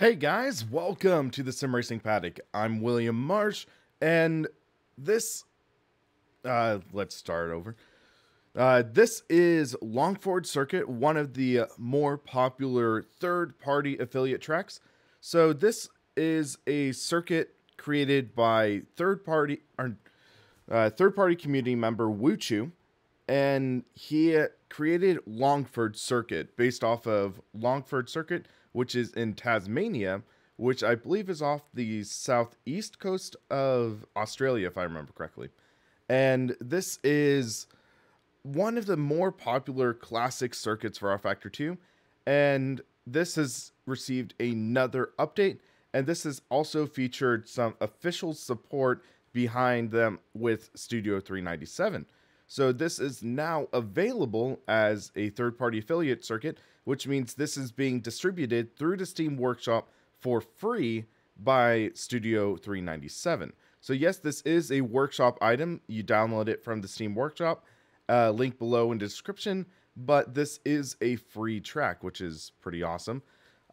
Hey guys, welcome to the Sim Racing Paddock. I'm William Marsh, and this, let's start over. This is Longford Circuit, one of the more popular third-party affiliate tracks. So this is a circuit created by third-party community member Wuchu, and he created Longford Circuit based off of Longford Circuit, which is in Tasmania, which I believe is off the southeast coast of Australia, if I remember correctly. And this is one of the more popular classic circuits for rFactor 2, and this has received another update, and this has also featured some official support behind them with Studio 397. So this is now available as a third-party affiliate circuit, which means this is being distributed through the Steam Workshop for free by Studio 397. So yes, this is a workshop item. You download it from the Steam Workshop, link below in the description, but this is a free track, which is pretty awesome.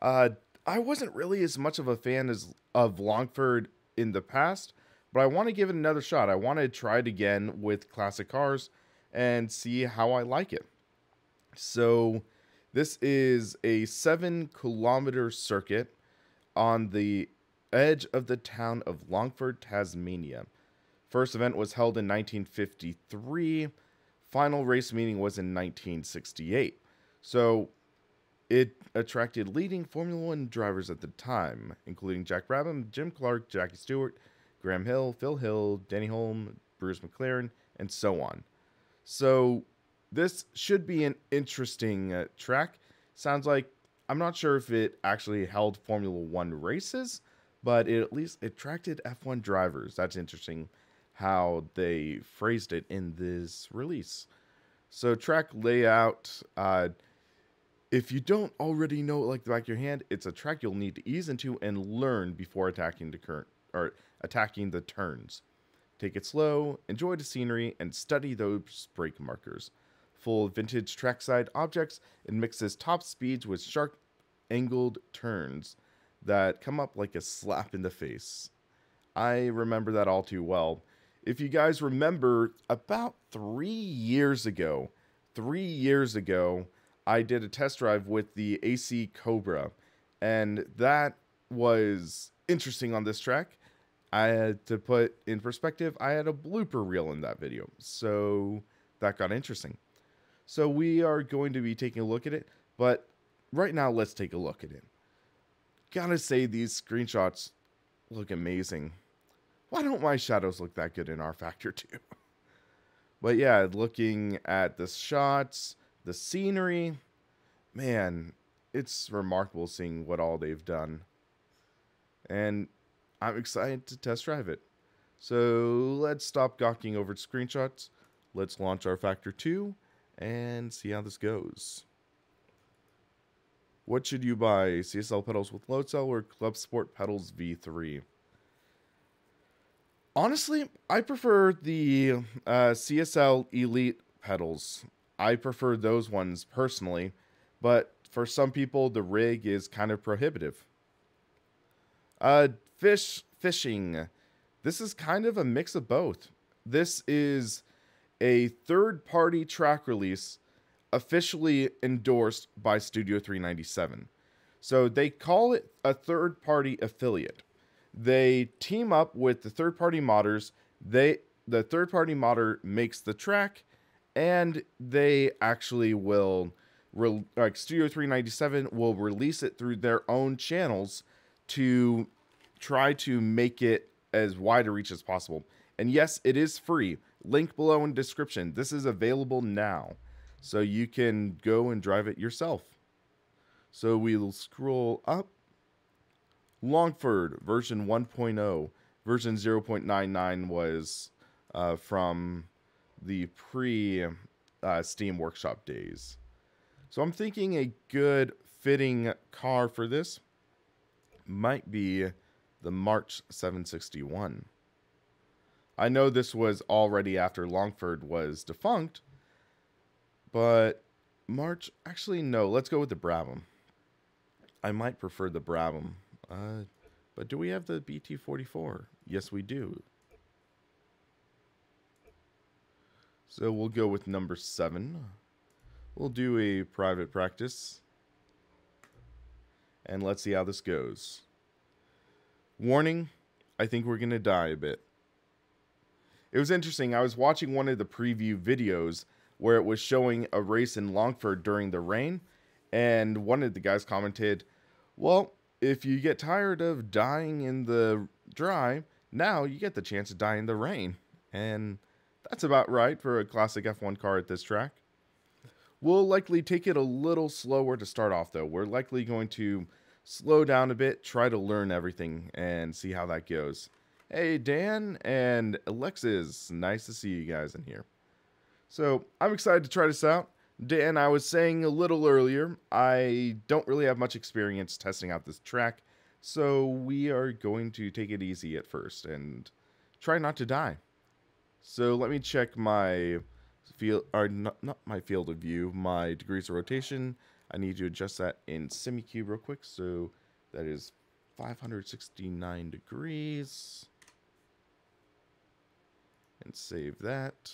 I wasn't really as much of a fan of Longford in the past, but I want to give it another shot. I want to try it again with classic cars and see how I like it. So this is a 7-kilometer circuit on the edge of the town of Longford, Tasmania. First event was held in 1953. Final race meeting was in 1968. So it attracted leading Formula One drivers at the time, including Jack Brabham, Jim Clark, Jackie Stewart, Graham Hill, Phil Hill, Denny Hulme, Bruce McLaren, and so on. So this should be an interesting track. Sounds like, I'm not sure if it actually held Formula One races, but it at least attracted F1 drivers. That's interesting how they phrased it in this release. So track layout, if you don't already know it like the back of your hand, it's a track you'll need to ease into and learn before attacking the turns. Take it slow, enjoy the scenery, and study those brake markers. Full of vintage trackside objects, it mixes top speeds with sharp angled turns that come up like a slap in the face. I remember that all too well. If you guys remember, about 3 years ago, I did a test drive with the AC Cobra, and that was interesting on this track. I had to put in perspective, I had a blooper reel in that video, so that got interesting. So we are going to be taking a look at it, but right now let's take a look at it. Gotta say, these screenshots look amazing. Why don't my shadows look that good in rFactor 2? But yeah, looking at the shots, the scenery, man, it's remarkable seeing what all they've done. And I'm excited to test drive it. So let's stop gawking over screenshots. Let's launch rFactor 2 and see how this goes. What should you buy? CSL pedals with load cell or Club Sport pedals V3? Honestly, I prefer the CSL Elite pedals. I prefer those ones personally, but for some people, the rig is kind of prohibitive. Fishing. This is kind of a mix of both. This is a third-party track release officially endorsed by Studio 397. So they call it a third-party affiliate. They team up with the third-party modders. The third-party modder makes the track, and they actually will, Studio 397 will release it through their own channels to try to make it as wide a reach as possible. And yes, it is free. Link below in description. This is available now, so you can go and drive it yourself. So we'll scroll up. Longford version 1.0. Version 0.99 was from the pre-Steam Workshop days. So I'm thinking a good fitting car for this might be the March 761. I know this was already after Longford was defunct, but March, actually no, let's go with the Brabham. I might prefer the Brabham. But do we have the BT44? Yes, we do. So we'll go with number 7. We'll do a private practice. And let's see how this goes. Warning, I think we're going to die a bit. It was interesting. I was watching one of the preview videos where it was showing a race in Longford during the rain. And one of the guys commented, well, if you get tired of dying in the dry, now you get the chance to die in the rain. And that's about right for a classic F1 car at this track. We'll likely take it a little slower to start off, though. We're likely going to slow down a bit, try to learn everything, and see how that goes. Hey, Dan and Alexis. Nice to see you guys in here. So, I'm excited to try this out. Dan, I was saying a little earlier, I don't really have much experience testing out this track, so we are going to take it easy at first and try not to die. So, let me check my field, or not my field of view, my degrees of rotation. I need to adjust that in SimiCube real quick. So that is 569 degrees. And save that.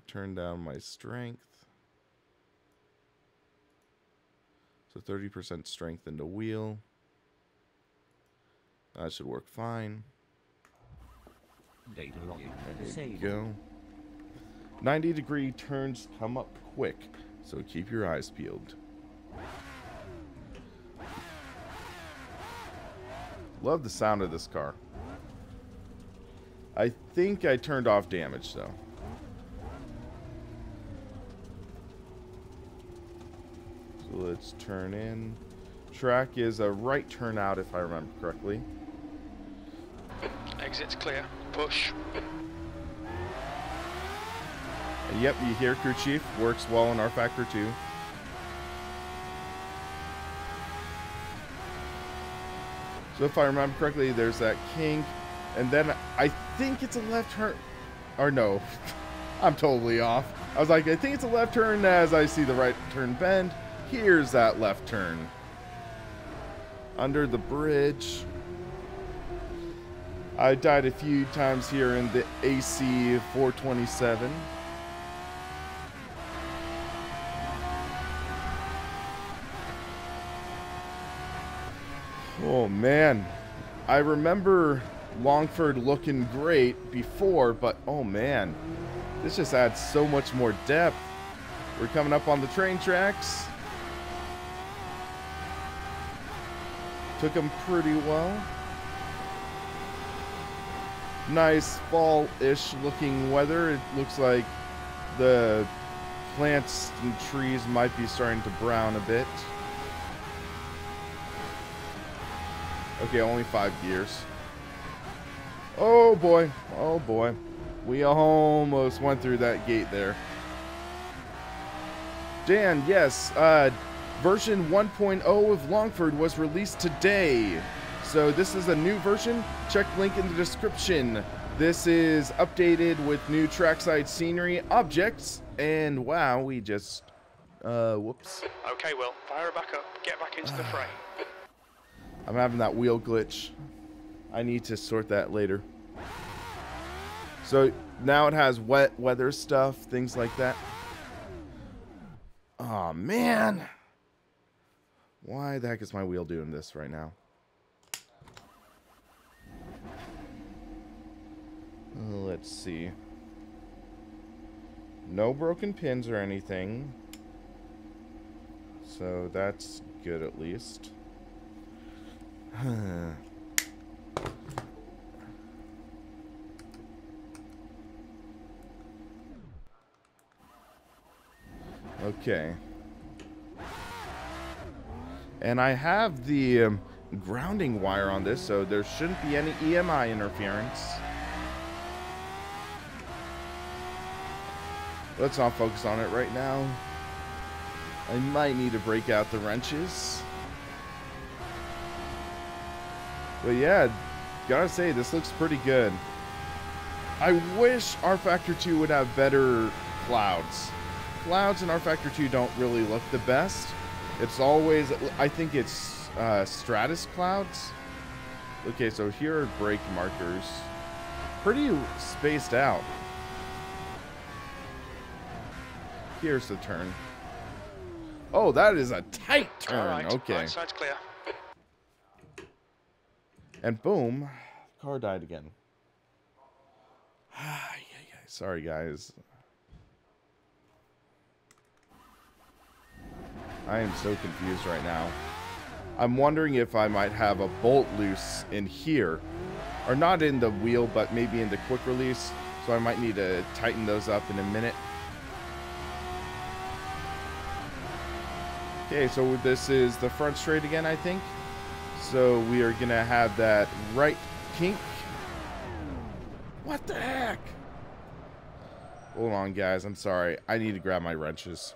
Turn down my strength. So 30% strength in the wheel. That should work fine. Data logging. There you go. 90-degree turns come up quick, so keep your eyes peeled. Love the sound of this car. I think I turned off damage, though. So let's turn in. Track is a right turnout, if I remember correctly. Exit's clear. Push. And yep, you hear crew chief. Works well in rFactor too. So if I remember correctly, there's that kink. And then I think it's a left turn. Or no, I'm totally off. I was like, I think it's a left turn as I see the right turn bend. Here's that left turn. Under the bridge. I died a few times here in the AC 427. Oh man, I remember Longford looking great before, but oh man, this just adds so much more depth. We're coming up on the train tracks. Took them pretty well. Nice fall-ish looking weather. It looks like the plants and trees might be starting to brown a bit. Okay, only 5 gears. Oh boy, oh boy. We almost went through that gate there. Dan, yes, version 1.0 of Longford was released today. So this is a new version. Check link in the description. This is updated with new trackside scenery, objects, and wow, we just, whoops. Okay, Will, fire her back up. Get back into the fray. I'm having that wheel glitch. I need to sort that later. So now it has wet weather stuff, things like that. Oh man. Why the heck is my wheel doing this right now? Let's see. No broken pins or anything. So that's good at least. Okay. And I have the grounding wire on this, so there shouldn't be any EMI interference. Let's not focus on it right now. I might need to break out the wrenches. But yeah, gotta say, this looks pretty good. I wish rFactor 2 would have better clouds. Clouds in rFactor 2 don't really look the best. It's always, I think it's stratus clouds. Okay, so here are brake markers. Pretty spaced out. Here's the turn. Oh, that is a tight turn. All right, Okay. right side's clear. And boom, car died again. Sorry, guys. I am so confused right now. I'm wondering if I might have a bolt loose in here. Or not in the wheel, but maybe in the quick release. So I might need to tighten those up in a minute. Okay, so this is the front straight again, I think. So we are going to have that right kink. What the heck? Hold on, guys. I'm sorry. I need to grab my wrenches.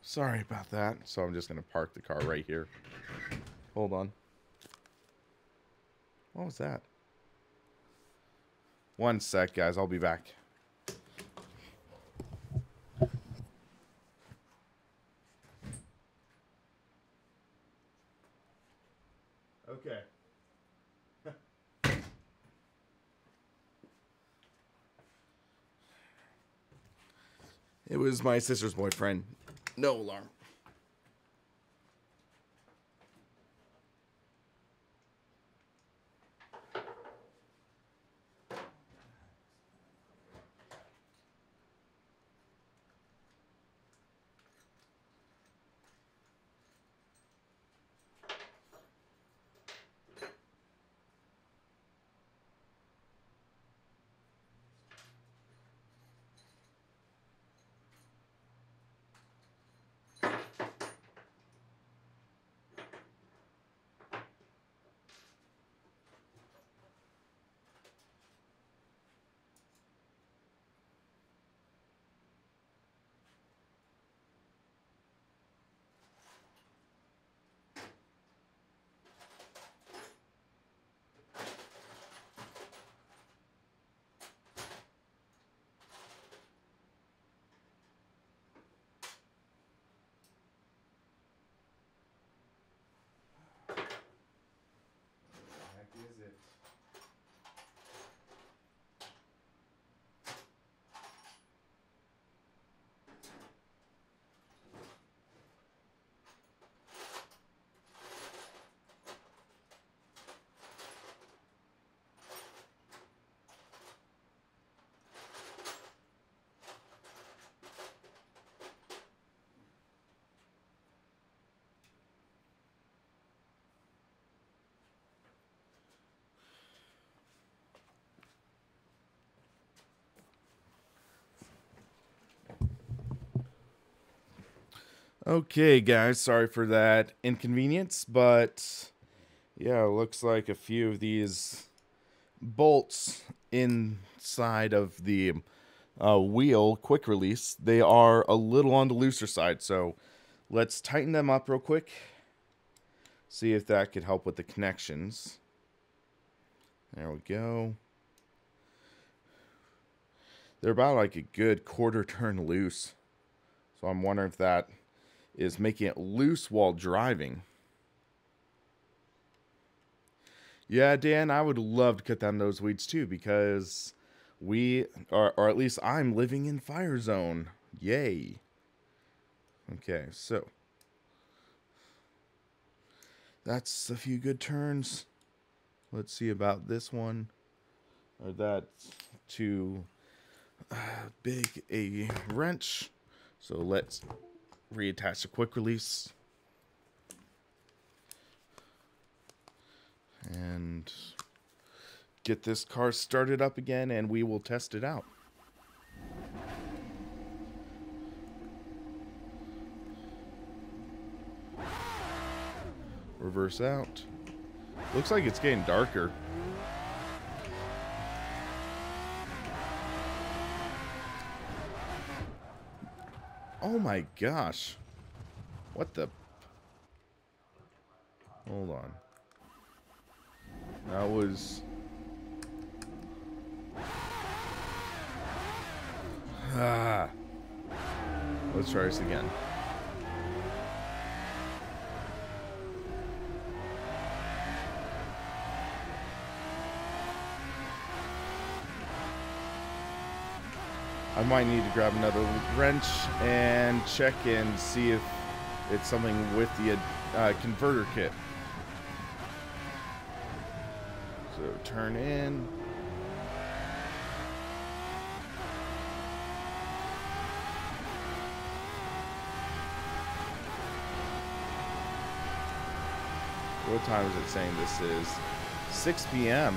Sorry about that. So I'm just going to park the car right here. Hold on. What was that? One sec, guys. I'll be back. Okay. It was my sister's boyfriend. No alarm. Okay, guys, sorry for that inconvenience, but yeah, it looks like a few of these bolts inside of the wheel quick release, they are a little on the looser side, so let's tighten them up real quick, see if that could help with the connections. There we go. They're about like a good quarter turn loose, so I'm wondering if that is making it loose while driving. Yeah, Dan, I would love to cut down those weeds too, because we are, or at least I'm living in fire zone. Yay. Okay, so that's a few good turns. Let's see about this one. Or that's too big a wrench. So let's reattach the quick release. And get this car started up again, and we will test it out. Reverse out. Looks like it's getting darker. Oh my gosh. What the? Hold on. That was... Let's try this again. I might need to grab another wrench and check and see if it's something with the converter kit. So turn in. What time is it saying this is? 6 p.m.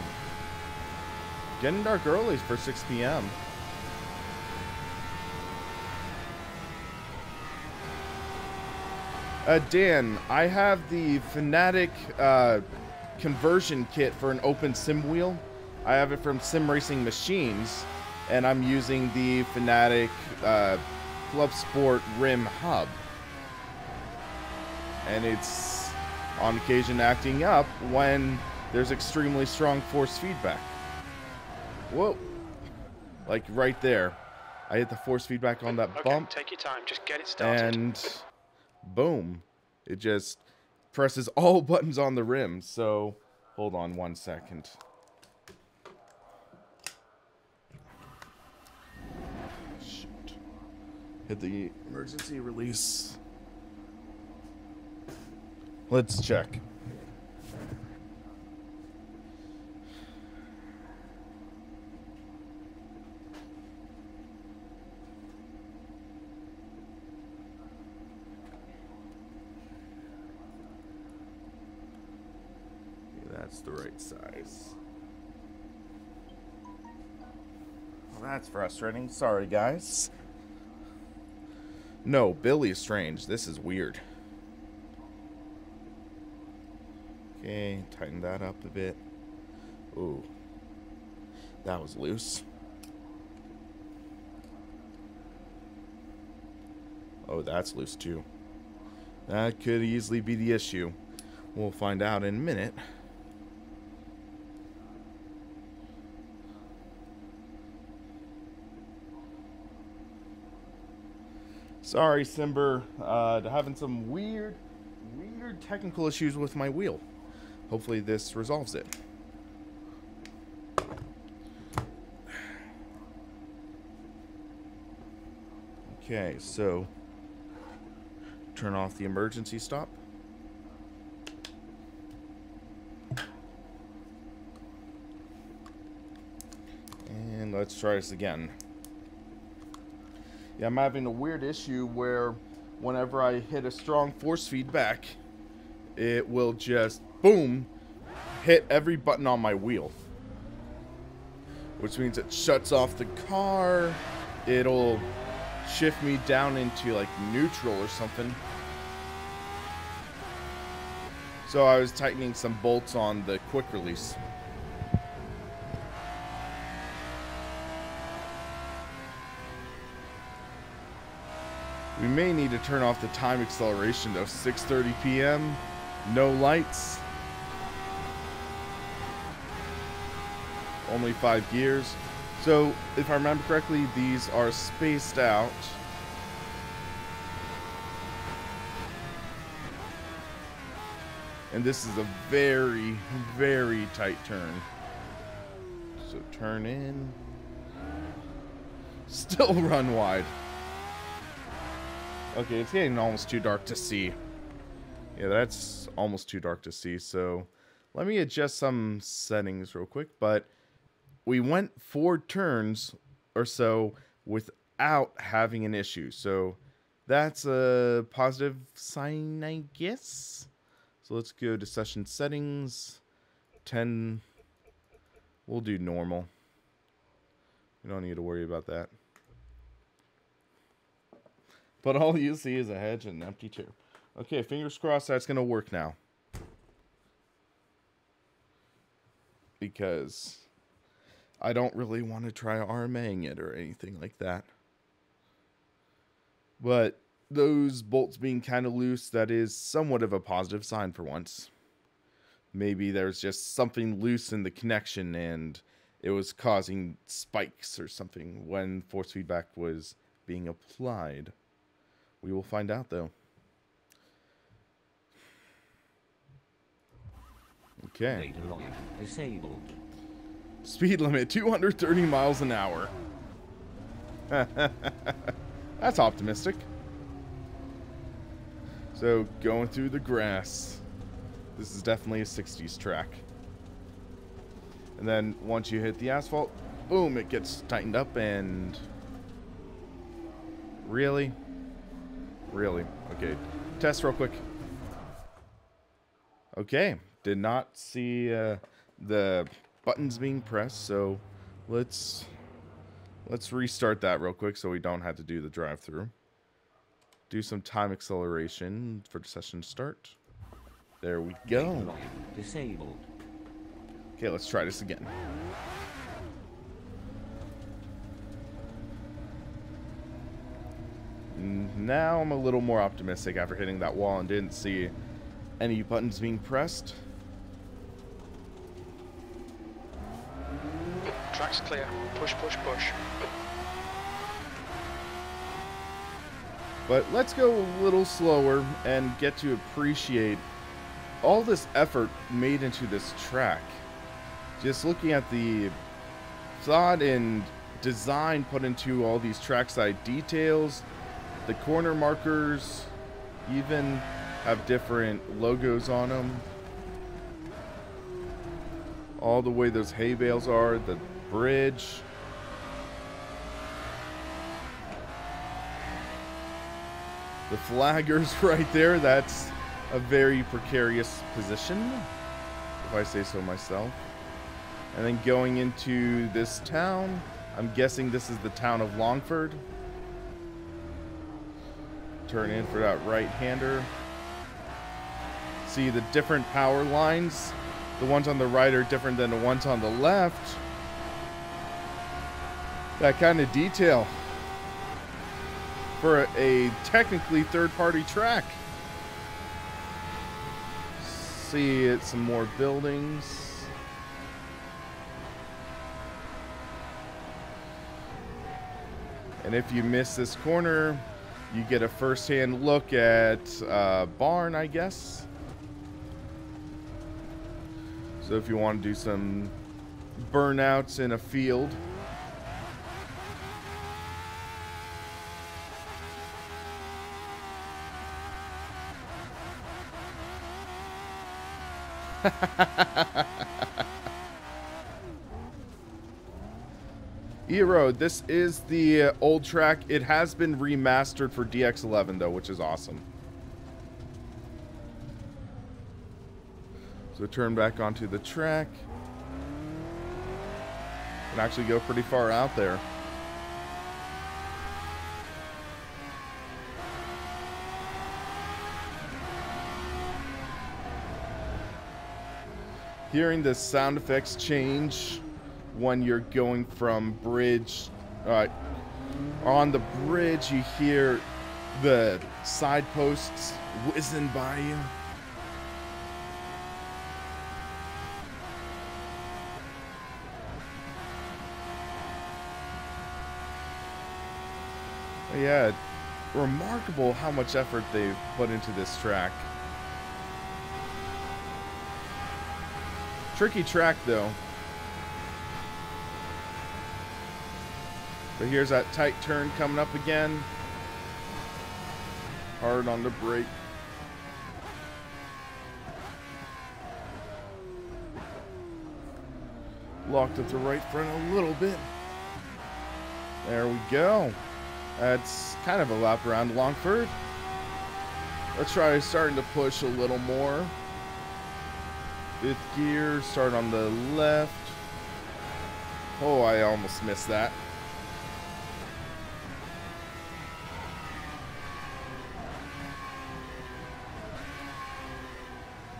Getting dark early for 6 p.m. Dan, I have the Fanatic conversion kit for an open sim wheel. I have it from Sim Racing Machines, and I'm using the Fanatic Club Sport Rim hub. And it's on occasion acting up when there's extremely strong force feedback. Whoa. Like right there. I hit the force feedback on that bump. Take your time, just get it started. And boom. It just presses all buttons on the rim. So, hold on 1 second. Shoot. Hit the emergency release. Let's check. That's the right size. Well, that's frustrating. Sorry, guys. No, Billy is strange. This is weird. Okay, tighten that up a bit. Ooh. That was loose. Oh, that's loose too. That could easily be the issue. We'll find out in a minute. Sorry, Simber, having some weird technical issues with my wheel. Hopefully this resolves it. Okay, so turn off the emergency stop. And let's try this again. Yeah, I'm having a weird issue where whenever I hit a strong force feedback, it will just, boom, hit every button on my wheel. Which means it shuts off the car, it'll shift me down into like neutral or something. So I was tightening some bolts on the quick release. We may need to turn off the time acceleration though. 6:30 p.m. No lights. Only 5 gears. So, if I remember correctly, these are spaced out. And this is a very, very tight turn. So turn in. Still run wide. Okay, it's getting almost too dark to see. Yeah, that's almost too dark to see, so let me adjust some settings real quick. But we went 4 turns or so without having an issue, so that's a positive sign, I guess. So let's go to session settings. 10. We'll do normal. We don't need to worry about that. But all you see is a hedge and an empty chair. Okay, fingers crossed that's going to work now. Because I don't really want to try RMAing it or anything like that. But those bolts being kind of loose, that is somewhat of a positive sign for once. Maybe there's just something loose in the connection and it was causing spikes or something when force feedback was being applied. We will find out, though. Okay. Disabled. Speed limit 230 miles an hour. That's optimistic. So, going through the grass. This is definitely a 60s track. And then, once you hit the asphalt, boom, it gets tightened up and... Really? Really? Okay, test real quick. Okay, did not see the buttons being pressed, so let's restart that real quick so we don't have to do the drive-through. Do some time acceleration for the session start. There we go. Disabled. Okay, let's try this again. Now I'm a little more optimistic after hitting that wall and didn't see any buttons being pressed. Track's clear. Push, push, push. But let's go a little slower and get to appreciate all this effort made into this track. Just looking at the thought and design put into all these trackside details, the corner markers even have different logos on them. All the way those hay bales are, the bridge. The flaggers right there, that's a very precarious position, if I say so myself. And then going into this town, I'm guessing this is the town of Longford. Turn in for that right-hander. See the different power lines. The ones on the right are different than the ones on the left. That kind of detail for a technically third-party track. See it, some more buildings. And if you miss this corner, you get a first-hand look at barn, I guess. So if you want to do some burnouts in a field. Erode, this is the old track. It has been remastered for DX11 though, which is awesome. So turn back onto the track. And actually go pretty far out there. Hearing the sound effects change when you're going from bridge. On the bridge, you hear the side posts whizzing by you. Yeah, remarkable how much effort they've put into this track. Tricky track though. But here's that tight turn coming up again. Hard on the brake. Locked at the right front a little bit. There we go. That's kind of a lap around Longford. Let's try starting to push a little more. Fifth gear, start on the left. Oh, I almost missed that.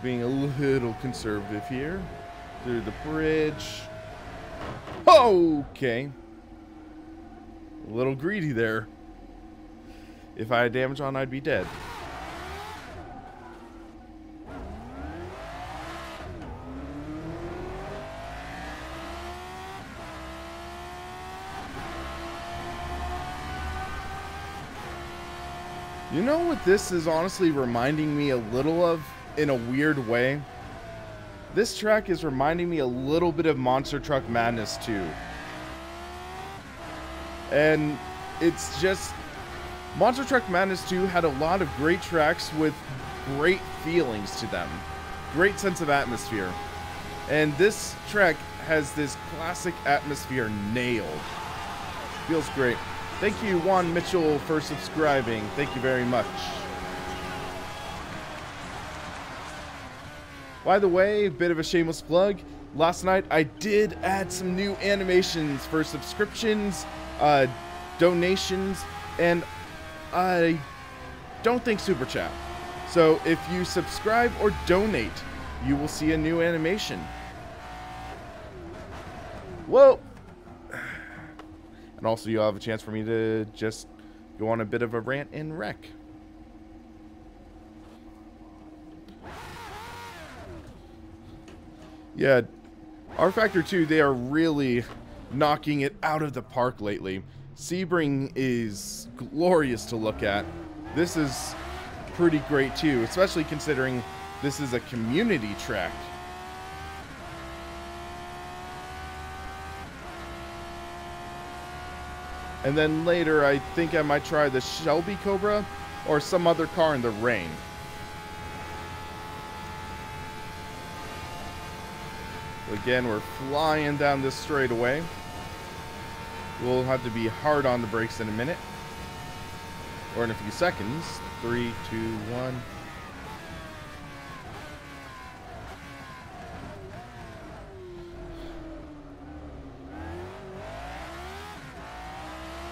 Being a little conservative here. Through the bridge. Okay. A little greedy there. If I had damage on, I'd be dead. You know what this is honestly reminding me a little of in a weird way? This track is reminding me a little bit of Monster Truck Madness 2. And it's just Monster Truck Madness 2 had a lot of great tracks with great feelings to them. Great sense of atmosphere. And this track has this classic atmosphere nailed. Feels great. Thank you, Juan Mitchell, for subscribing. Thank you very much. By the way, bit of a shameless plug. Last night I did add some new animations for subscriptions, donations, and I don't think Super Chat. So if you subscribe or donate, you will see a new animation. Whoa! And also you'll have a chance for me to just go on a bit of a rant and wreck. Yeah, rFactor 2, they are really knocking it out of the park lately. Sebring is glorious to look at. This is pretty great too, especially considering this is a community track. And then later, I think I might try the Shelby Cobra or some other car in the rain. Again, we're flying down this straightaway. We'll have to be hard on the brakes in a minute. Or in a few seconds. 3, 2, 1.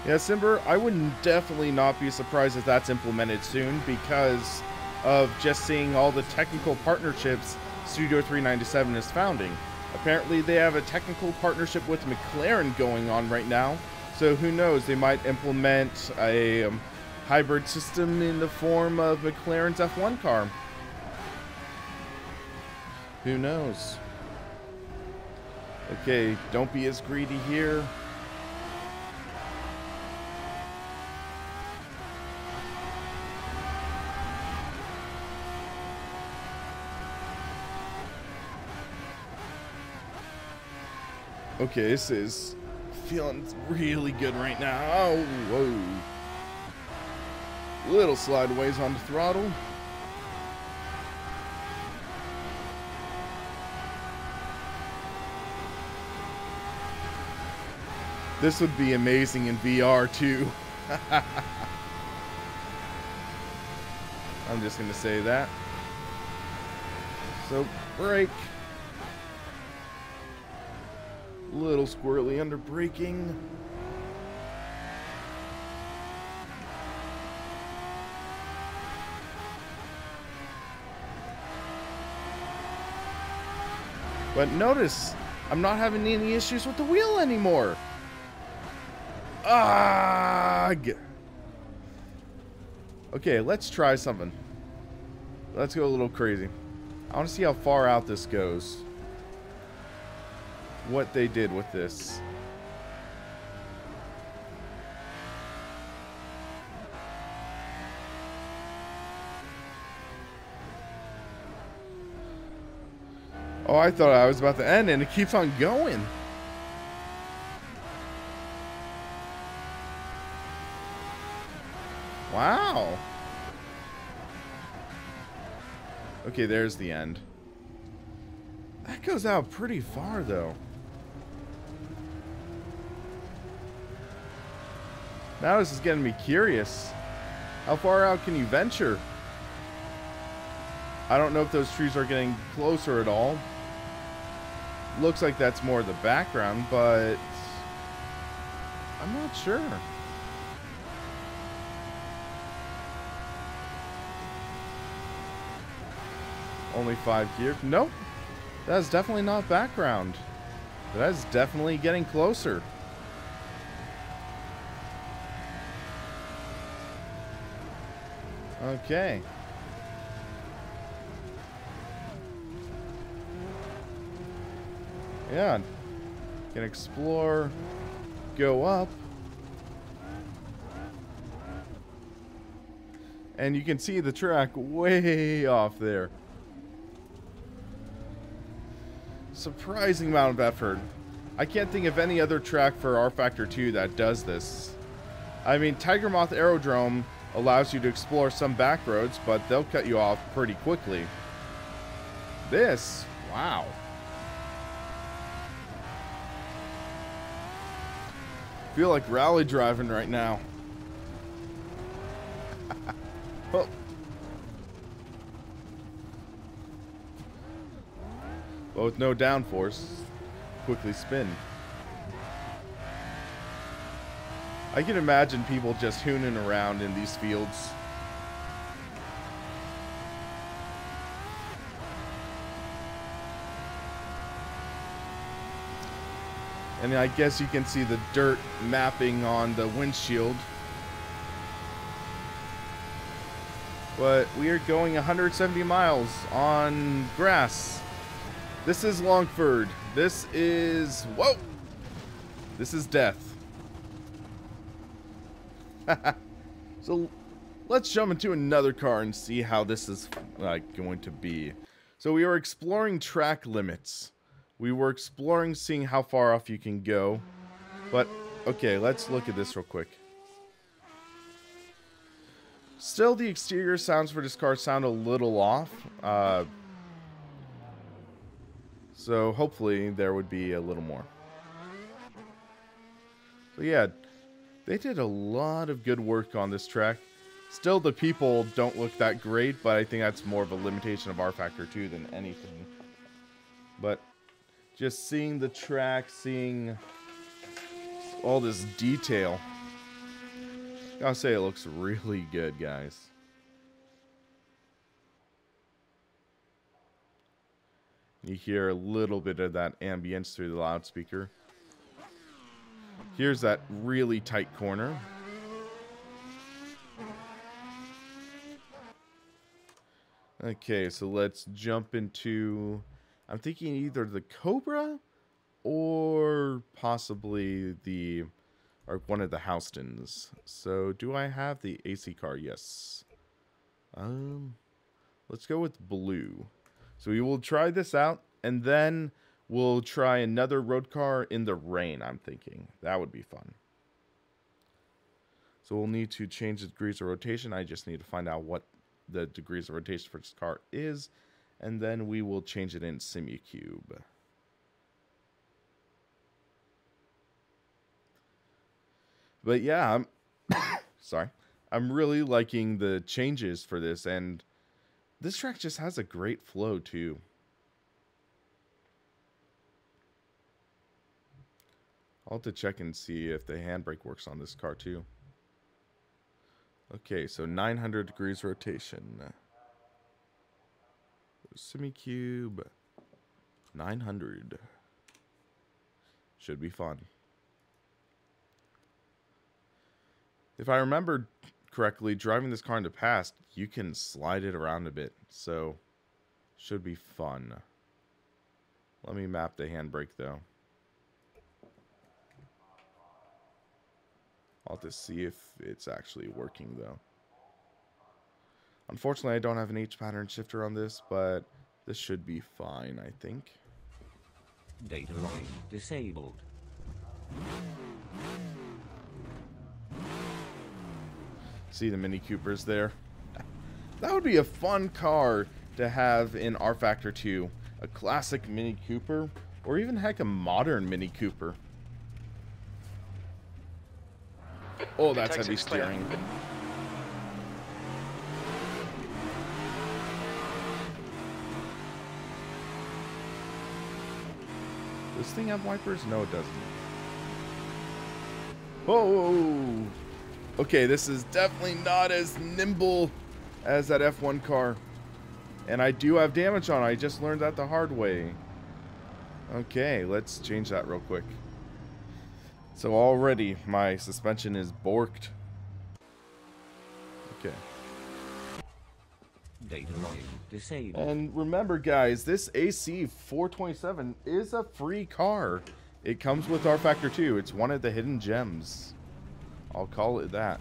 Yeah, Simber, I would definitely not be surprised if that's implemented soon because of just seeing all the technical partnerships Studio 397 is founding. Apparently they have a technical partnership with McLaren going on right now, so who knows, they might implement a hybrid system in the form of McLaren's F1 car. Who knows? Okay, don't be as greedy here. Okay, this is feeling really good right now. Oh, whoa. Little slideways on the throttle. This would be amazing in VR too. I'm just gonna say that. So, brake. Little squirrely under braking. But notice, I'm not having any issues with the wheel anymore. Okay, let's try something. Let's go a little crazy. I want to see how far out this goes. What they did with this. Oh, I thought I was about to end and it keeps on going. Wow. Okay, there's the end. That goes out pretty far though. Now this is getting me curious. How far out can you venture? I don't know if those trees are getting closer at all. Looks like that's more the background, but I'm not sure. Only 5 gears? Nope. That's definitely not background. That's definitely getting closer. Okay. Yeah. Can explore. Go up. And you can see the track way off there. Surprising amount of effort. I can't think of any other track for rFactor 2 that does this. I mean, Tiger Moth Aerodrome allows you to explore some back roads, but they'll cut you off pretty quickly. This, wow. Feel like rally driving right now. Oh. But with no downforce, quickly spin. I can imagine people just hooning around in these fields. And I guess you can see the dirt mapping on the windshield. But we are going 170 miles on grass. This is Longford. This is... Whoa! This is death. So let's jump into another car and see how this is going to be. So we are exploring track limits. We were exploring seeing how far off you can go. But, okay, let's look at this real quick. Still, the exterior sounds for this car sound a little off. So hopefully there would be a little more. So yeah, they did a lot of good work on this track. Still, the people don't look that great, but I think that's more of a limitation of rFactor 2 than anything. But just seeing the track, seeing all this detail, gotta say it looks really good, guys. You hear a little bit of that ambience through the loudspeaker. Here's that really tight corner. Okay, so let's jump into... I'm thinking either the Cobra or possibly one of the Houstons. So do I have the AC car? Yes. Let's go with blue. So we will try this out, and then we'll try another road car in the rain, I'm thinking. That would be fun. So we'll need to change the degrees of rotation. I just need to find out what the degrees of rotation for this car is, and then we will change it in SimuCube. But yeah, sorry. I'm really liking the changes for this, and this track just has a great flow too. I'll have to check and see if the handbrake works on this car too. Okay, so 900 degrees rotation. SimuCube. 900. Should be fun. If I remember correctly, driving this car in the past, you can slide it around a bit, so should be fun. Let me map the handbrake though. I'll have to see if it's actually working though. Unfortunately, I don't have an H pattern shifter on this, but this should be fine, I think. Data line disabled. See the Mini Coopers there? That would be a fun car to have in rFactor 2. A classic Mini Cooper, or even heck, a modern Mini Cooper. Oh, that's heavy steering. Does this thing have wipers? No, it doesn't. Whoa! Okay, this is definitely not as nimble as that F1 car. And I do have damage on it. I just learned that the hard way. Okay, let's change that real quick. So already my suspension is borked. Okay. Data line disabled. And remember guys, this AC 427 is a free car. It comes with rFactor 2. It's one of the hidden gems. I'll call it that.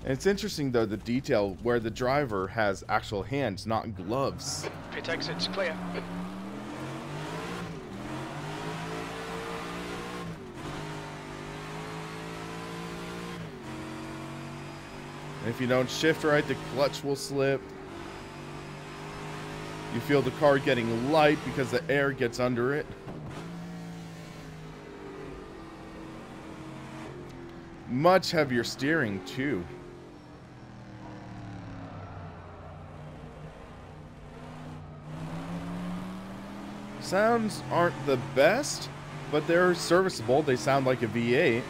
And it's interesting though, the detail where the driver has actual hands, not gloves. Pit exit's clear. And if you don't shift right, the clutch will slip. You feel the car getting light because the air gets under it. Much heavier steering, too. Sounds aren't the best, but they're serviceable. They sound like a V8.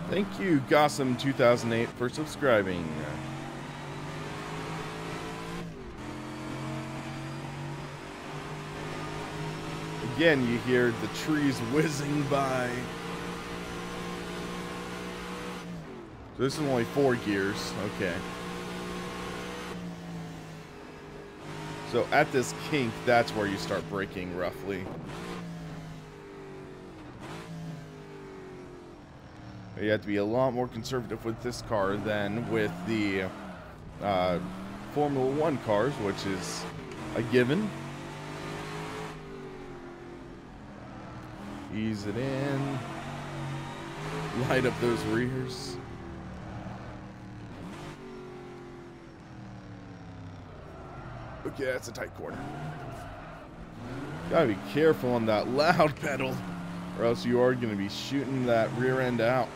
Thank you, Gossam2008, for subscribing. Again, you hear the trees whizzing by. So this is only 4 gears. Okay. So at this kink, that's where you start braking, roughly. You have to be a lot more conservative with this car than with the Formula 1 cars, which is a given. Ease it in. Light up those rears. Okay, that's a tight corner. Gotta be careful on that loud pedal, or else you are gonna be shooting that rear end out.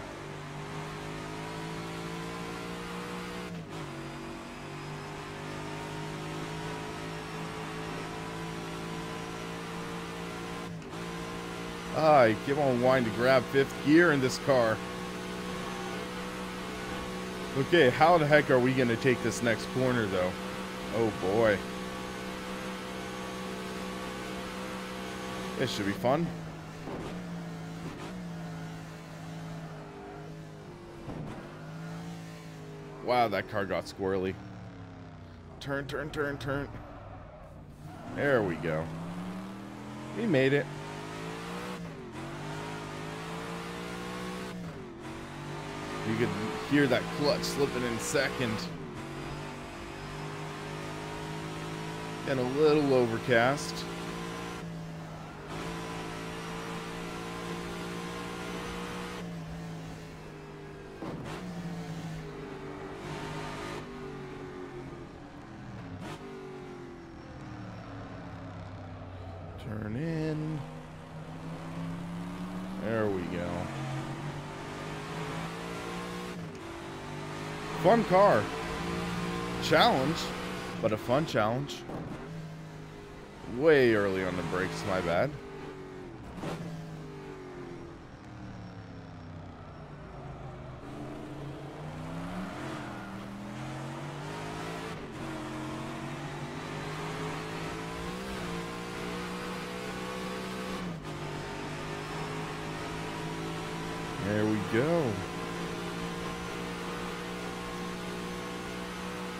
I keep on wanting to grab 5th gear in this car. Okay, how the heck are we going to take this next corner, though? Oh, boy. This should be fun. Wow, that car got squirrely. Turn, turn, turn, turn. There we go. We made it. You could hear that clutch slipping in second. And a little overcast. Turn in. There we go. Fun car. Challenge, but a fun challenge. Way early on the brakes, my bad. There we go.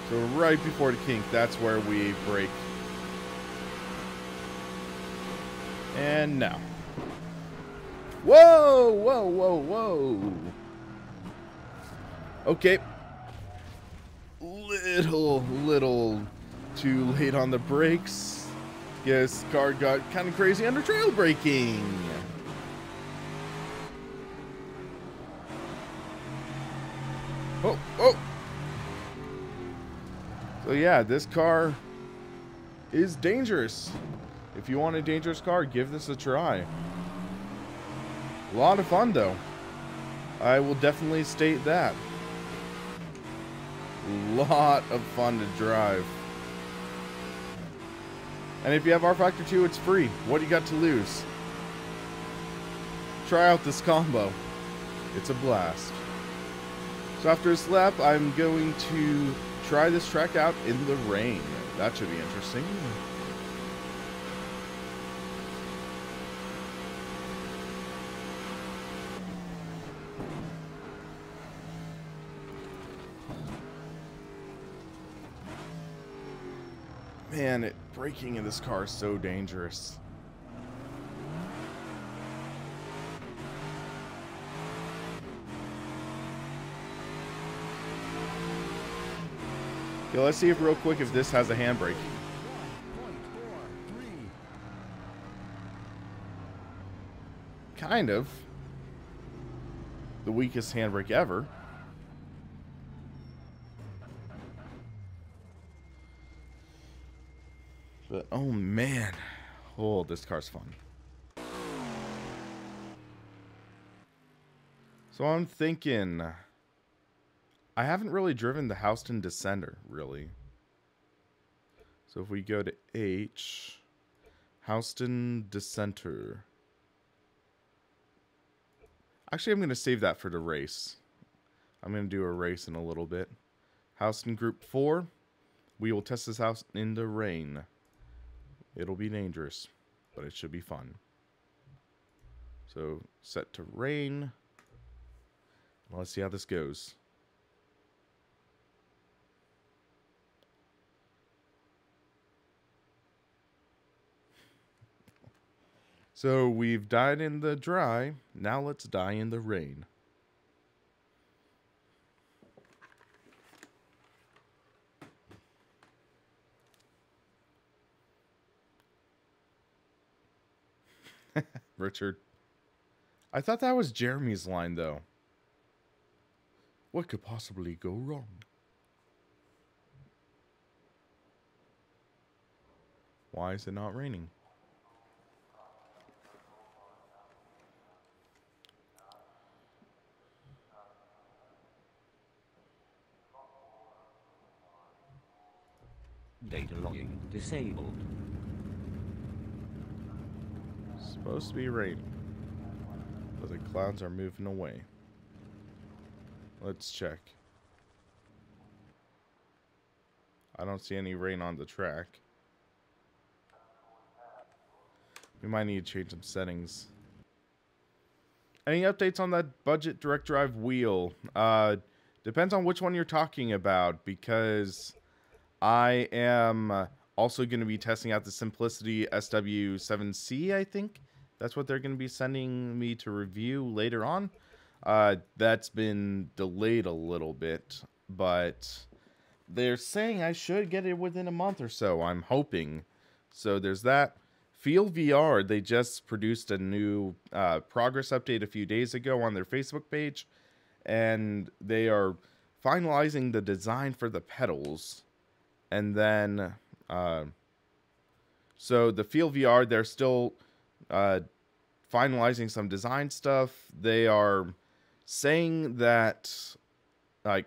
So right before the kink, that's where we brake. And now. Whoa, whoa, whoa, whoa. Okay. Little too late on the brakes. Guess car got kind of crazy under trail braking. Oh, oh. So yeah, this car is dangerous. If you want a dangerous car, give this a try. A lot of fun though. I will definitely state that. Lot of fun to drive. And if you have rFactor 2, it's free. What do you got to lose? Try out this combo. It's a blast. So after this lap, I'm going to try this track out in the rain. That should be interesting. Man, braking in this car is so dangerous. Okay, let's see if real quick if this has a handbrake. Kind of. The weakest handbrake ever. But, oh man. Oh, this car's fun. So I'm thinking... I haven't really driven the Houston Descender, really. So if we go to H... Houston Descender... Actually, I'm going to save that for the race. I'm going to do a race in a little bit. Houston Group 4. We will test this house in the rain. It'll be dangerous, but it should be fun. So, set to rain. Let's see how this goes. So, we've died in the dry. Now let's die in the rain. Richard. I thought that was Jeremy's line, though. What could possibly go wrong? Why is it not raining? Data logging disabled. Supposed to be raining, but the clouds are moving away. Let's check. I don't see any rain on the track. We might need to change some settings. Any updates on that budget direct drive wheel? Depends on which one you're talking about, because I am also going to be testing out the Simplicity SW7C, I think. That's what they're going to be sending me to review later on. That's been delayed a little bit, but they're saying I should get it within a month or so. I'm hoping. So there's that. Feel VR, they just produced a new progress update a few days ago on their Facebook page, and they are finalizing the design for the pedals. And then, so the Feel VR, they're still finalizing some design stuff. They are saying that, like,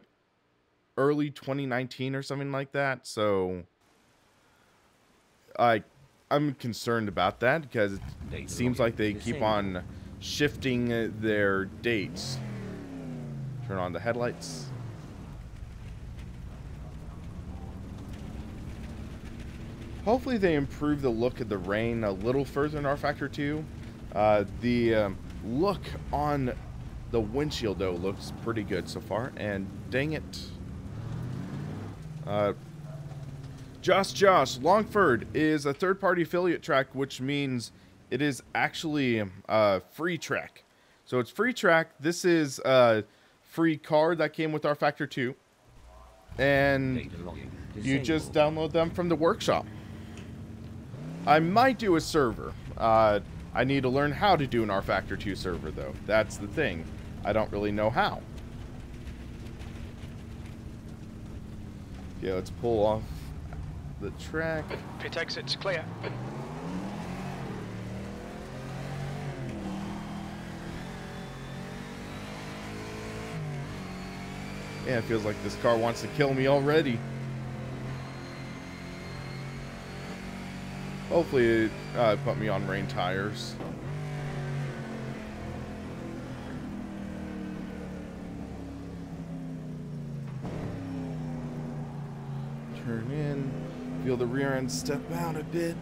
early 2019 or something like that. So, I'm concerned about that because it seems like they keep on shifting their dates. Turn on the headlights. Hopefully they improve the look of the rain a little further in rFactor 2. The look on the windshield, though, looks pretty good so far. And dang it. Josh, Longford is a third-party affiliate track, which means it is actually a free track. So it's free track. This is a free card that came with rFactor 2. And you just download them from the workshop. I might do a server. I need to learn how to do an rFactor 2 server, though. That's the thing. I don't really know how. Yeah, let's pull off the track. Pit exit's clear. Yeah, it feels like this car wants to kill me already. Hopefully it put me on rain tires. Turn in. Feel the rear end step out a bit.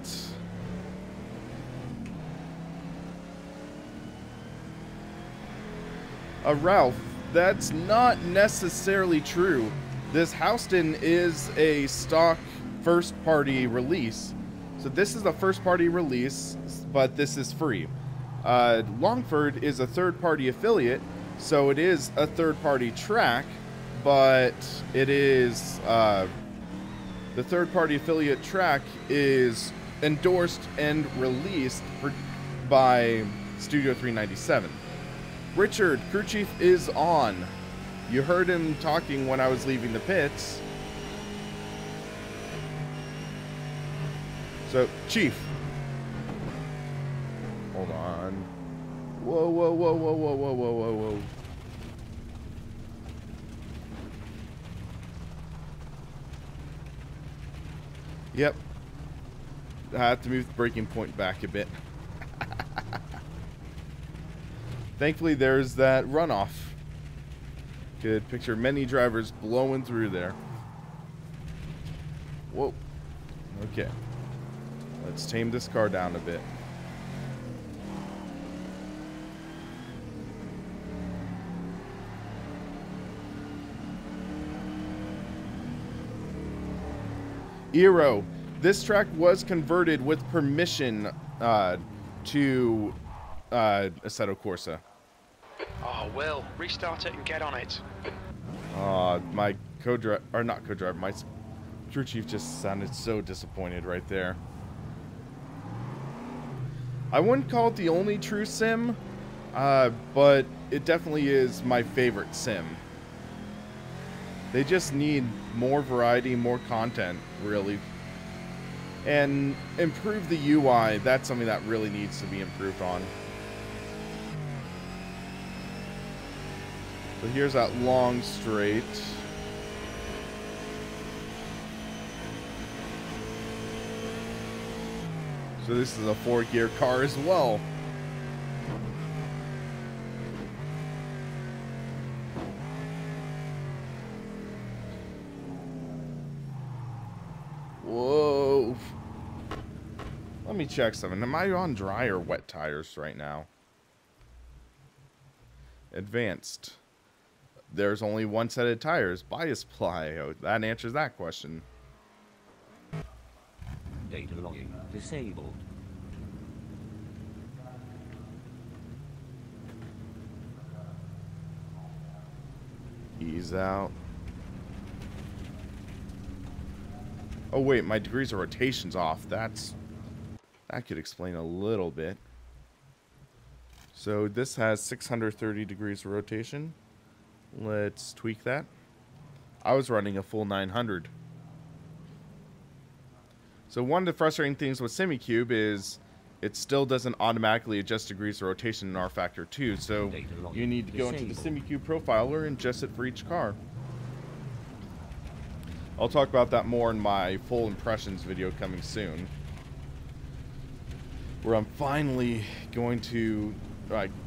Ralph, that's not necessarily true. This Houston is a stock first-party release. So this is a first-party release, but this is free. Longford is a third-party affiliate, so it is a third-party track, but it is the third-party affiliate track is endorsed and released by Studio 397. Richard, crew chief, is on. You heard him talking when I was leaving the pits. So, Chief. Hold on. Whoa, whoa, whoa, whoa, whoa, whoa, whoa, whoa, whoa. Yep. I have to move the braking point back a bit. Thankfully, there's that runoff. Could picture many drivers blowing through there. Whoa. Okay. Let's tame this car down a bit. Erode. This track was converted with permission to Assetto Corsa. Oh, Will, restart it and get on it. My co-driver, or not co-driver, my crew chief just sounded so disappointed right there. I wouldn't call it the only true sim, but it definitely is my favorite sim. They just need more variety, more content, really. And improve the UI, that's something that really needs to be improved on. So here's that long straight. So this is a 4-gear car as well. Whoa. Let me check something. Am I on dry or wet tires right now? Advanced. There's only one set of tires. Bias ply. Oh, that answers that question. Data logging disabled. Ease out. Oh wait, my degrees of rotation's off. That could explain a little bit. So this has 630 degrees of rotation. Let's tweak that. I was running a full 900. So one of the frustrating things with SimiCube is it still doesn't automatically adjust degrees of rotation in rFactor 2, so you need to go into the SimiCube profiler and adjust it for each car. I'll talk about that more in my full impressions video coming soon, where I'm finally going to,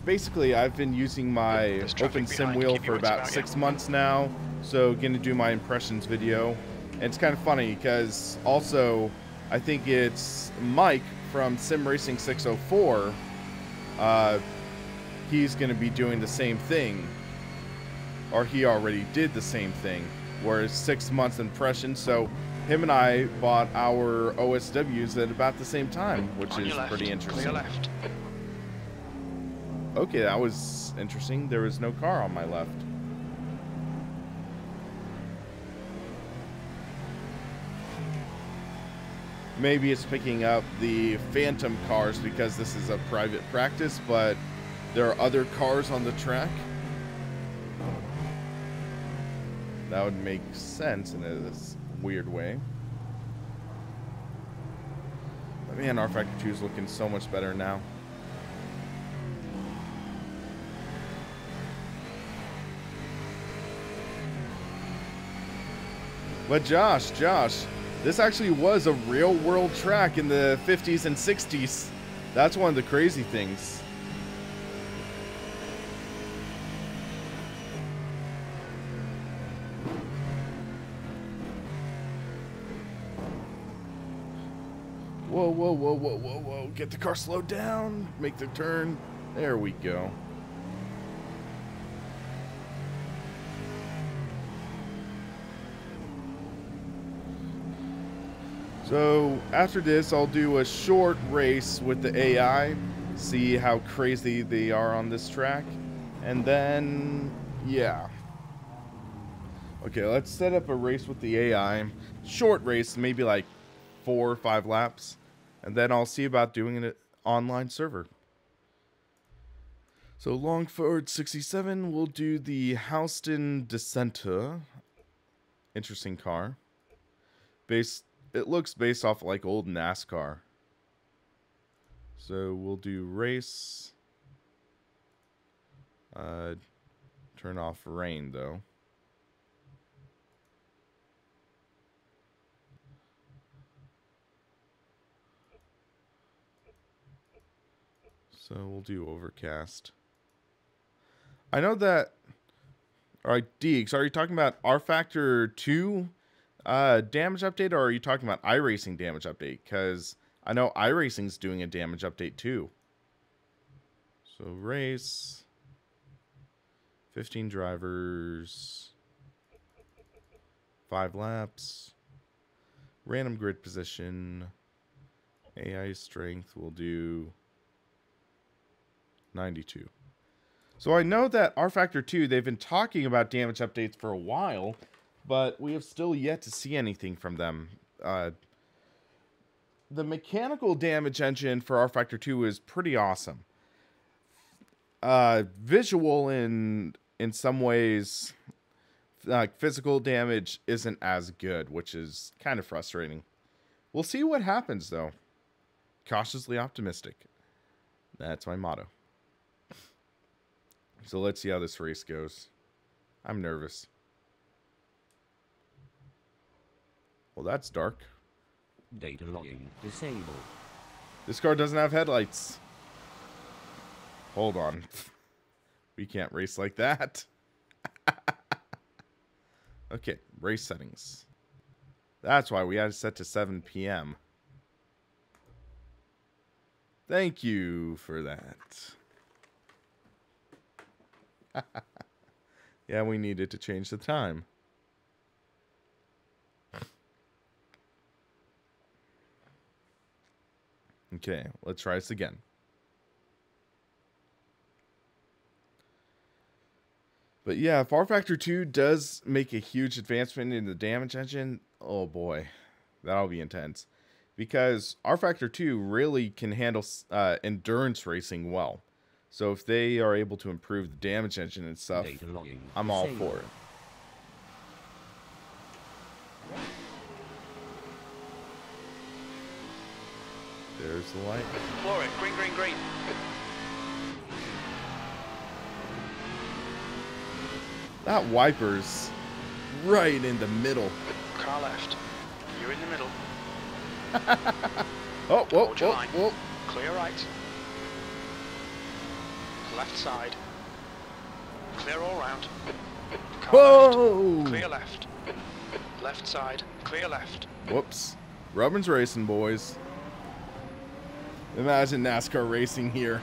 basically I've been using my open sim wheel for about 6 months now, so going to do my impressions video. And it's kind of funny because also I think it's Mike from SimRacing 604. He's going to be doing the same thing, or he already did the same thing, where it's 6 months impression. So him and I bought our OSWs at about the same time, which is pretty interesting. Okay, that was interesting. There was no car on my left. Maybe it's picking up the phantom cars because this is a private practice, but there are other cars on the track. That would make sense in this weird way. But man, rFactor 2 is looking so much better now. But Josh, this actually was a real-world track in the 50s and 60s. That's one of the crazy things. Whoa, whoa, whoa, whoa, whoa, whoa. Get the car slowed down. Make the turn. There we go. So after this, I'll do a short race with the AI, see how crazy they are on this track, and then, yeah. Okay, let's set up a race with the AI. short race, maybe like 4 or 5 laps, and then I'll see about doing an online server. So Longford 67 will do the Houston Dissenter. Interesting car. It looks based off like old NASCAR. So we'll do race. Turn off rain though. So we'll do overcast. I know that. All right, Deeks, are you talking about rFactor 2 damage update, or are you talking about iRacing damage update? Because I know iRacing's doing a damage update too. So race, 15 drivers, 5 laps, random grid position, AI strength will do 92. So I know that rFactor 2, they've been talking about damage updates for a while, but we have still yet to see anything from them. The mechanical damage engine for rFactor 2 is pretty awesome. Visual in some ways, like physical damage isn't as good, which is kind of frustrating. We'll see what happens though. Cautiously optimistic. That's my motto. So let's see how this race goes. I'm nervous. Well, that's dark. Data logging disabled. This car doesn't have headlights. Hold on. We can't race like that. Okay, race settings. That's why we had it set to 7 p.m. Thank you for that. Yeah, we needed to change the time. Okay, let's try this again. But yeah, if rFactor 2 does make a huge advancement in the damage engine, oh boy, that'll be intense. Because rFactor 2 really can handle endurance racing well. So if they are able to improve the damage engine and stuff, I'm all for it. There's the light. Floor it. Green, green, green. That wiper's right in the middle. Car left. You're in the middle. Oh, whoa, Hold your whoa, line. whoa. Clear right. Left side. Clear all round. Car Whoa! left. Clear left. Left side. Clear left. Whoops. Rubbin's racing, boys. Imagine NASCAR racing here.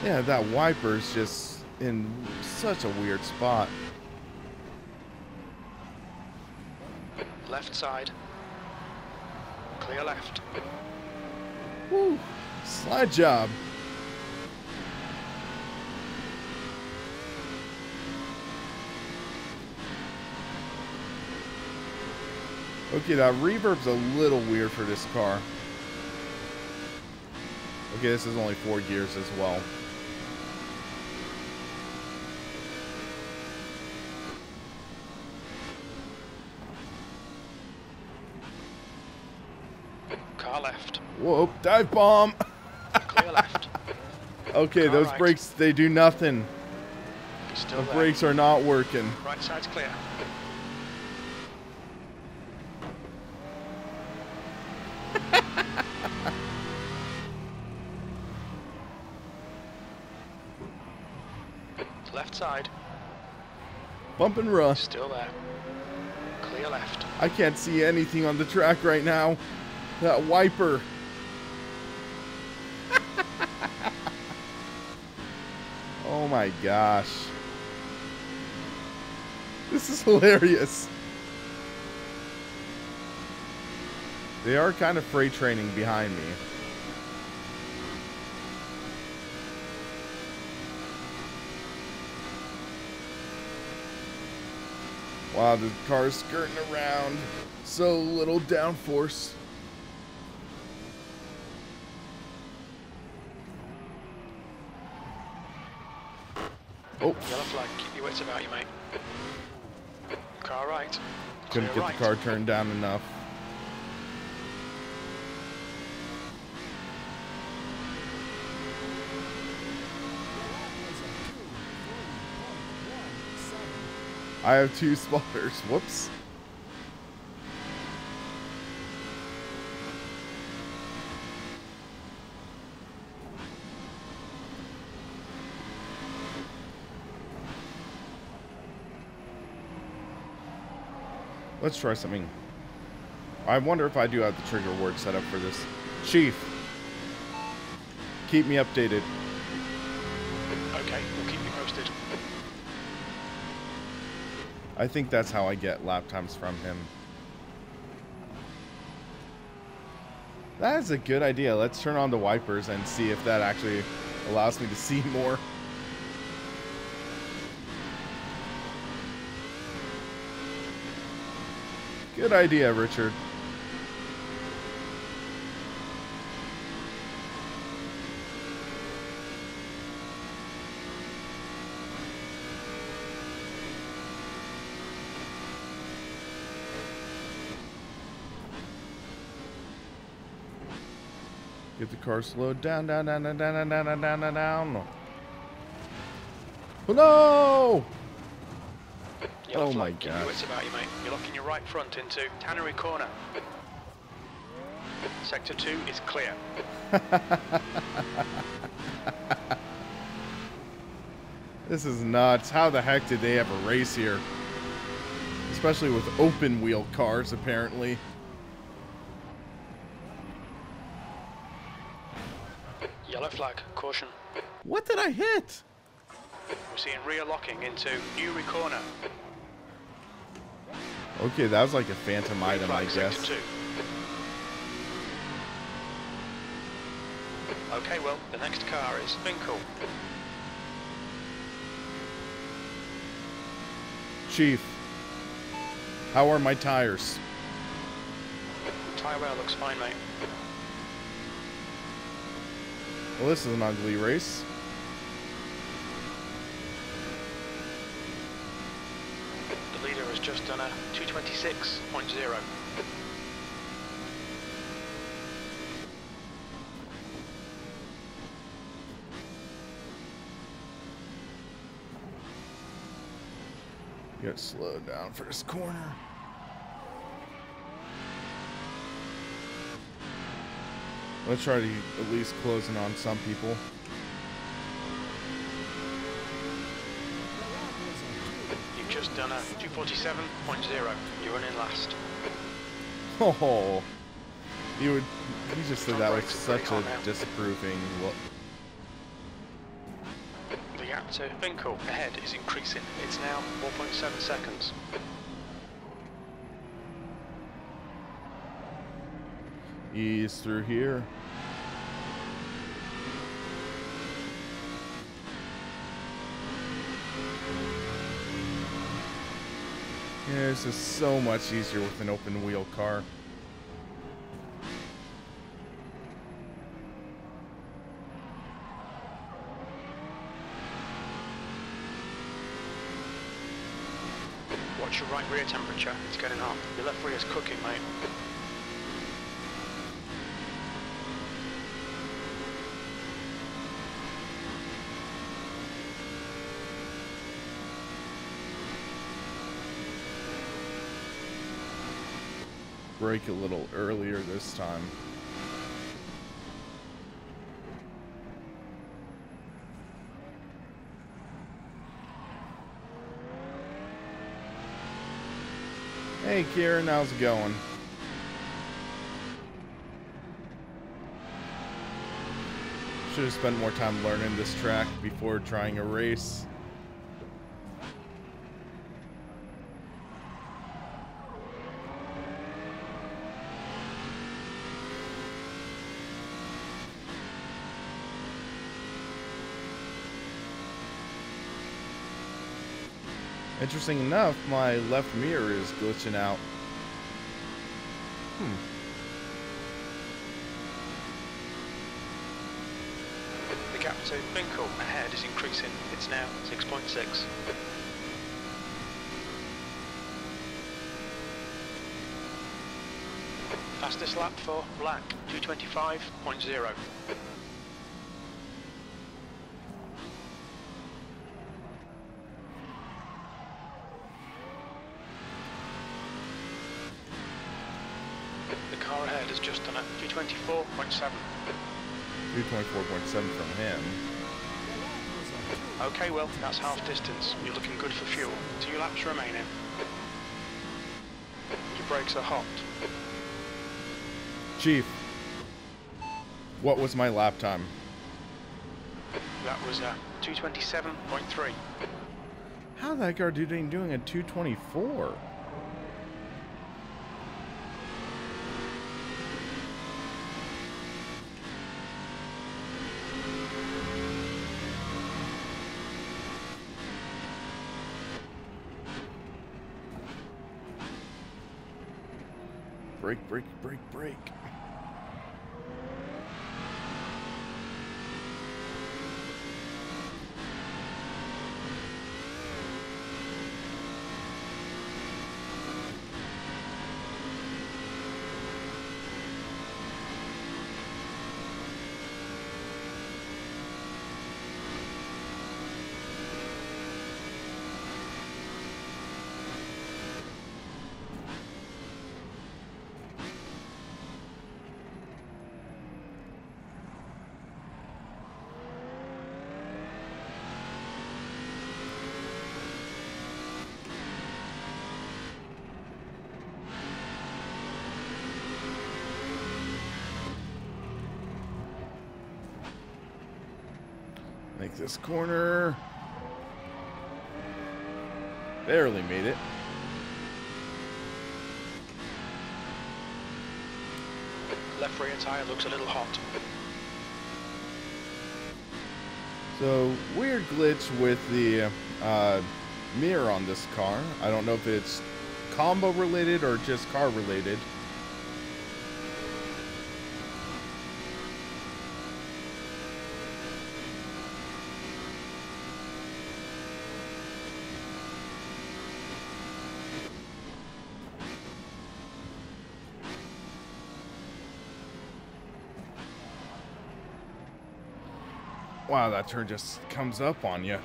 Yeah, that wiper's just in such a weird spot. Left side. Clear left. Woo! Slide job. Okay, that reverb's a little weird for this car. Okay, this is only 4 gears as well. Car left. Whoa, dive bomb! Clear left. Okay, Car those right. brakes, they do nothing. Still The there. brakes are not working. Right side's clear. Left side. Bump and rush. Still there. Clear left. I can't see anything on the track right now. That wiper. Oh my gosh. This is hilarious. They are kind of freight training behind me. Wow, the car's skirting around. So little downforce. Oh, yellow flag. Keep your wits about you, mate. Car right. Couldn't Clear get the car turned down enough. I have 2 spotters. Whoops. Let's try something. I wonder if I do have the trigger word set up for this. Chief, keep me updated. Okay, we'll keep you posted. I think that's how I get lap times from him. That is a good idea. Let's turn on the wipers and see if that actually allows me to see more. Good idea, Richard. Get the car slowed down, down. Oh no! Yellow Oh flag. my Keep your God. wits about you, mate. You're locking your right front into Tannery Corner. Sector 2 is clear. This is nuts. How the heck did they ever race here? Especially with open wheel cars, apparently. Yellow flag. Caution. What did I hit? We're seeing rear locking into Newry Corner. Okay, that was like a phantom Green item, I flag, guess. Sector 2. Okay, well, the next car is Finkel. Chief, how are my tires? Tyre wear looks fine, mate. Well, this is an ugly race. The leader has just done a 226.0. Get slowed down for this corner. Let's try to at least closing on some people. You've just done a 247.0. You're running last. Oh, you just said that with Handbrake's such pretty a hot now. disapproving look. The gap to Finkel ahead is increasing. It's now 4.7 seconds. Ease through here. Yeah, this is so much easier with an open wheel car. Watch your right rear temperature. It's getting hot. Your left rear is cooking, mate. Brake a little earlier this time. Hey Kieran, how's it going? Should have spent more time learning this track before trying a race. Interesting enough, my left mirror is glitching out. The gap to Binkle ahead is increasing. It's now 6.6. Fastest lap for Black, 225.0. The car ahead has just done a 224.7. 224.7 from him. Okay, well, that's half distance. You're looking good for fuel. 2 laps remaining. Your brakes are hot. Chief, what was my lap time? That was a 227.3. How the heck are you doing a 224? Brake, brake, brake, brake. Make this corner. Barely made it. Left rear tyre looks a little hot. So, weird glitch with the mirror on this car. I don't know if it's combo related or just car related. Wow, that turn just comes up on you.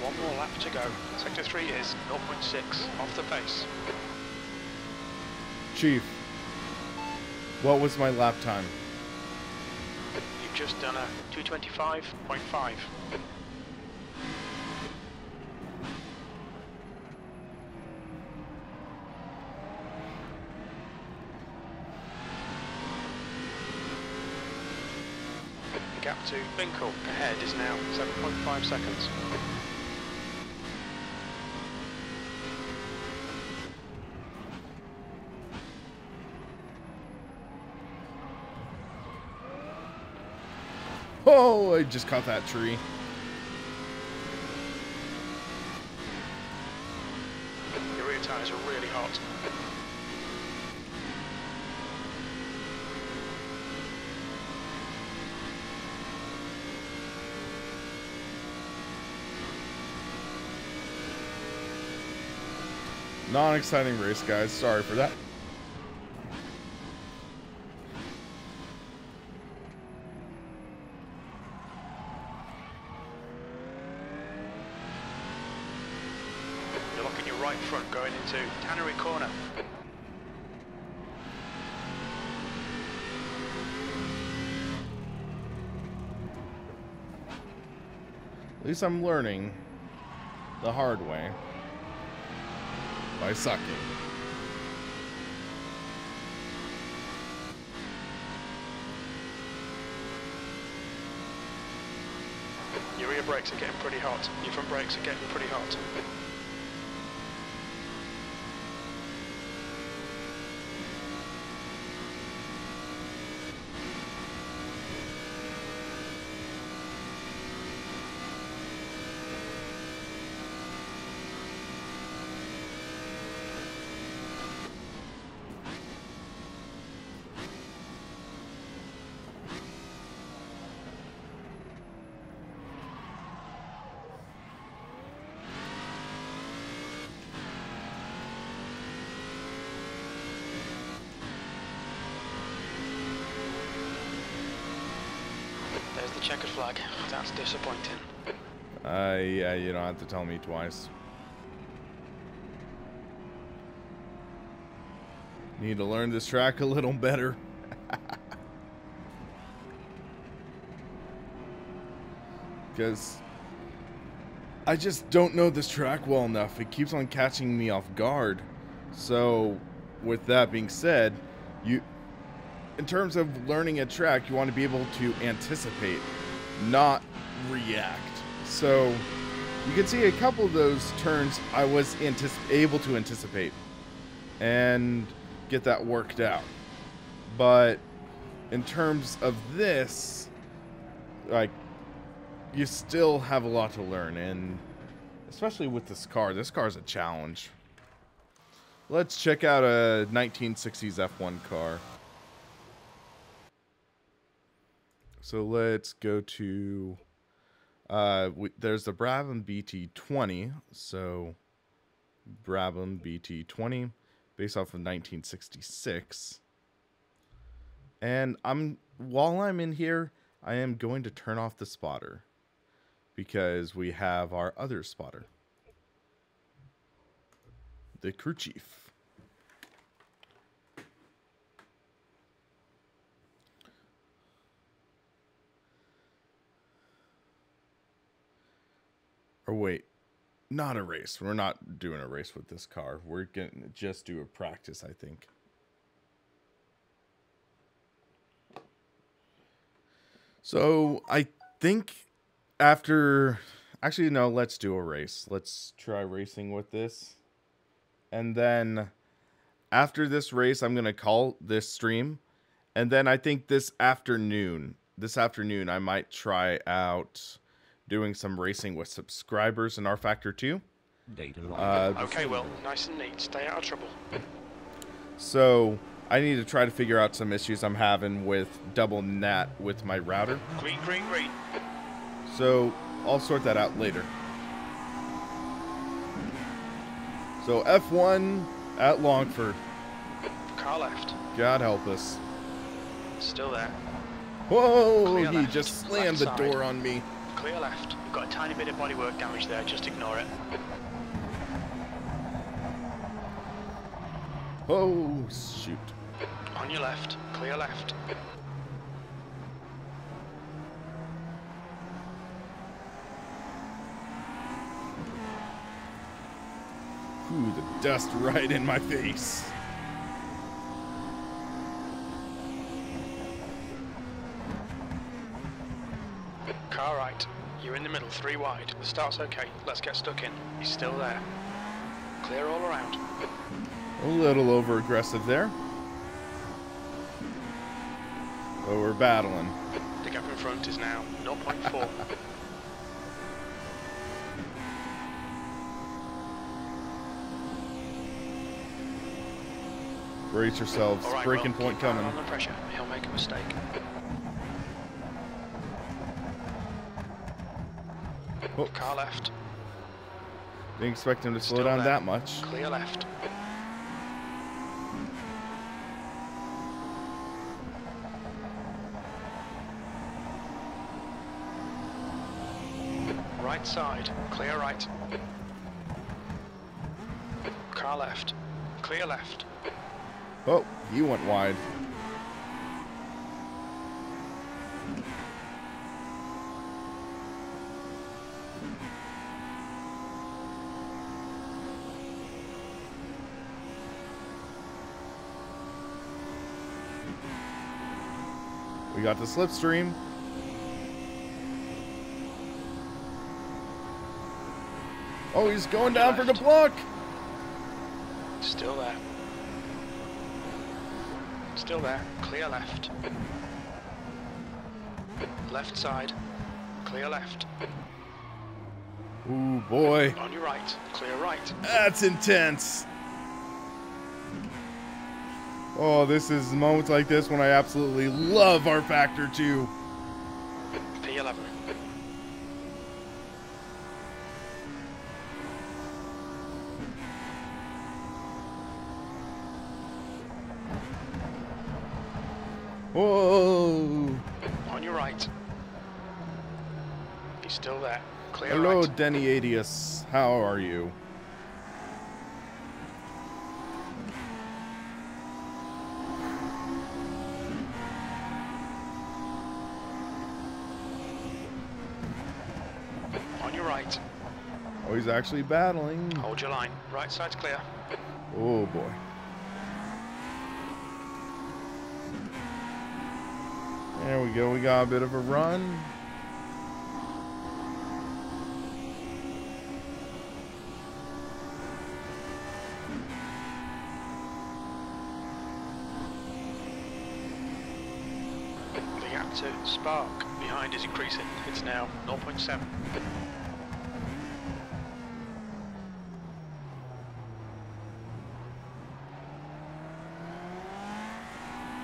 One more lap to go. Sector 3 is 0.6 off the pace. Chief, what was my lap time? You've just done a 225.5. The gap to Binkle ahead is now 7.5 seconds. Oh, I just caught that tree. Your rear tyres are really hot. Non-exciting race, guys. Sorry for that. You're locking your right front going into Tannery Corner. At least I'm learning the hard way by sucking. Your rear brakes are getting pretty hot. Your front brakes are getting pretty hot. checkered flag. That's disappointing. Yeah, you don't have to tell me twice. Need to learn this track a little better. Because I just don't know this track well enough. It keeps on catching me off guard. So, with that being said, in terms of learning a track, you want to be able to anticipate, not react. So, you can see a couple of those turns I was able to anticipate and get that worked out. But in terms of this, like, you still have a lot to learn, and especially with this car. This car's a challenge. Let's check out a 1960s F1 car. So let's go to, there's the Brabham BT20. So Brabham BT20, based off of 1966. And while I'm in here, I am going to turn off the spotter, because we have our other spotter, the crew chief. Or wait, not a race. We're not doing a race with this car. We're going to just do a practice, I think. So I think after... Actually, no, let's do a race. Let's try racing with this. And then after this race, I'm going to call this stream. And then I think this afternoon, I might try out doing some racing with subscribers in rFactor 2. Okay, well, nice and neat. Stay out of trouble. So I need to try to figure out some issues I'm having with double NAT with my router. Green, green, green. So I'll sort that out later. So F1 at Longford. Car left. God help us. Still there. Whoa, Clear he left. just slammed the Left door side. on me. Clear left. You've got a tiny bit of bodywork damage there. Just ignore it. Oh, shoot. On your left. Clear left. Ooh, the dust right in my face. Car right. You're in the middle, 3 wide. The start's okay. Let's get stuck in. He's still there. Clear all around. A little over aggressive there. But we're battling. The gap in front is now 0.4. Brace yourselves. Right, Breaking well, point keep coming. under pressure. He'll make a mistake. Oh, Car left. didn't expect him to slow Still down there. that much. Clear left. Right side. Clear right. Car left. Clear left. Oh, he went wide. We got the slipstream. Oh, he's going down for the block. Still there. Still there. Clear left. Left side. Clear left. Ooh, boy. On your right. Clear right. That's intense. Oh, this is moments like this when I absolutely love rFactor 2. P11. Whoa. On your right. He's still there. Clear Hello, right. Denny Adius. How are you? On your right. Oh, he's actually battling. Hold your line. Right side's clear. Oh, boy. There we go. We got a bit of a run. The gap to Spark behind is increasing. It's now 0.7.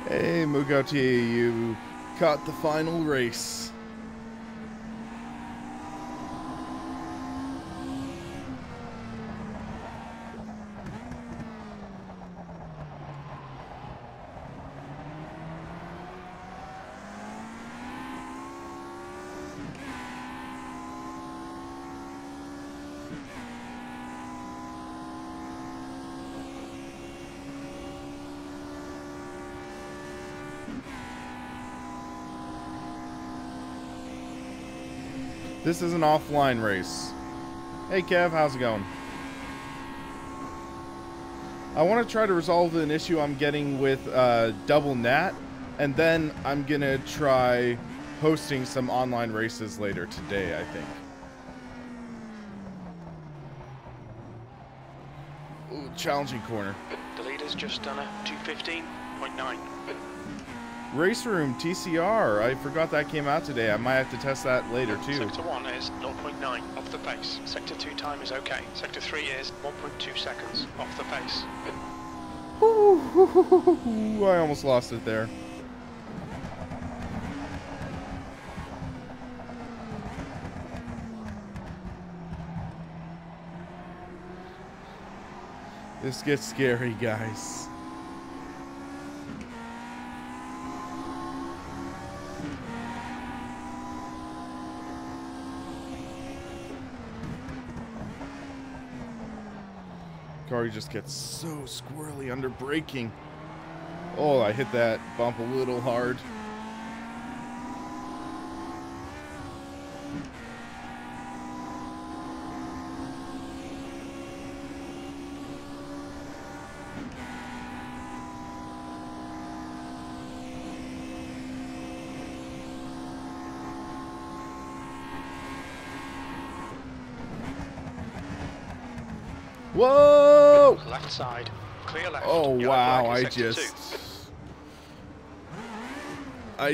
Hey, Mugauti, you caught the final race. This is an offline race. Hey Kev, how's it going? I want to try to resolve an issue I'm getting with double nat, and then I'm gonna try hosting some online races later today, I think. Ooh, challenging corner. The leader's just done a 2:15.9. Race Room TCR, I forgot that came out today. I might have to test that later too. Sector 1 is 0.9 off the pace. Sector 2 time is okay. Sector 3 is 1.2 seconds off the pace. Ooh, I almost lost it there. This gets scary, guys. Car just gets so squirrely under braking. Oh, I hit that bump a little hard. Whoa! Left side, clear left. Oh Yellow wow, flag I in sector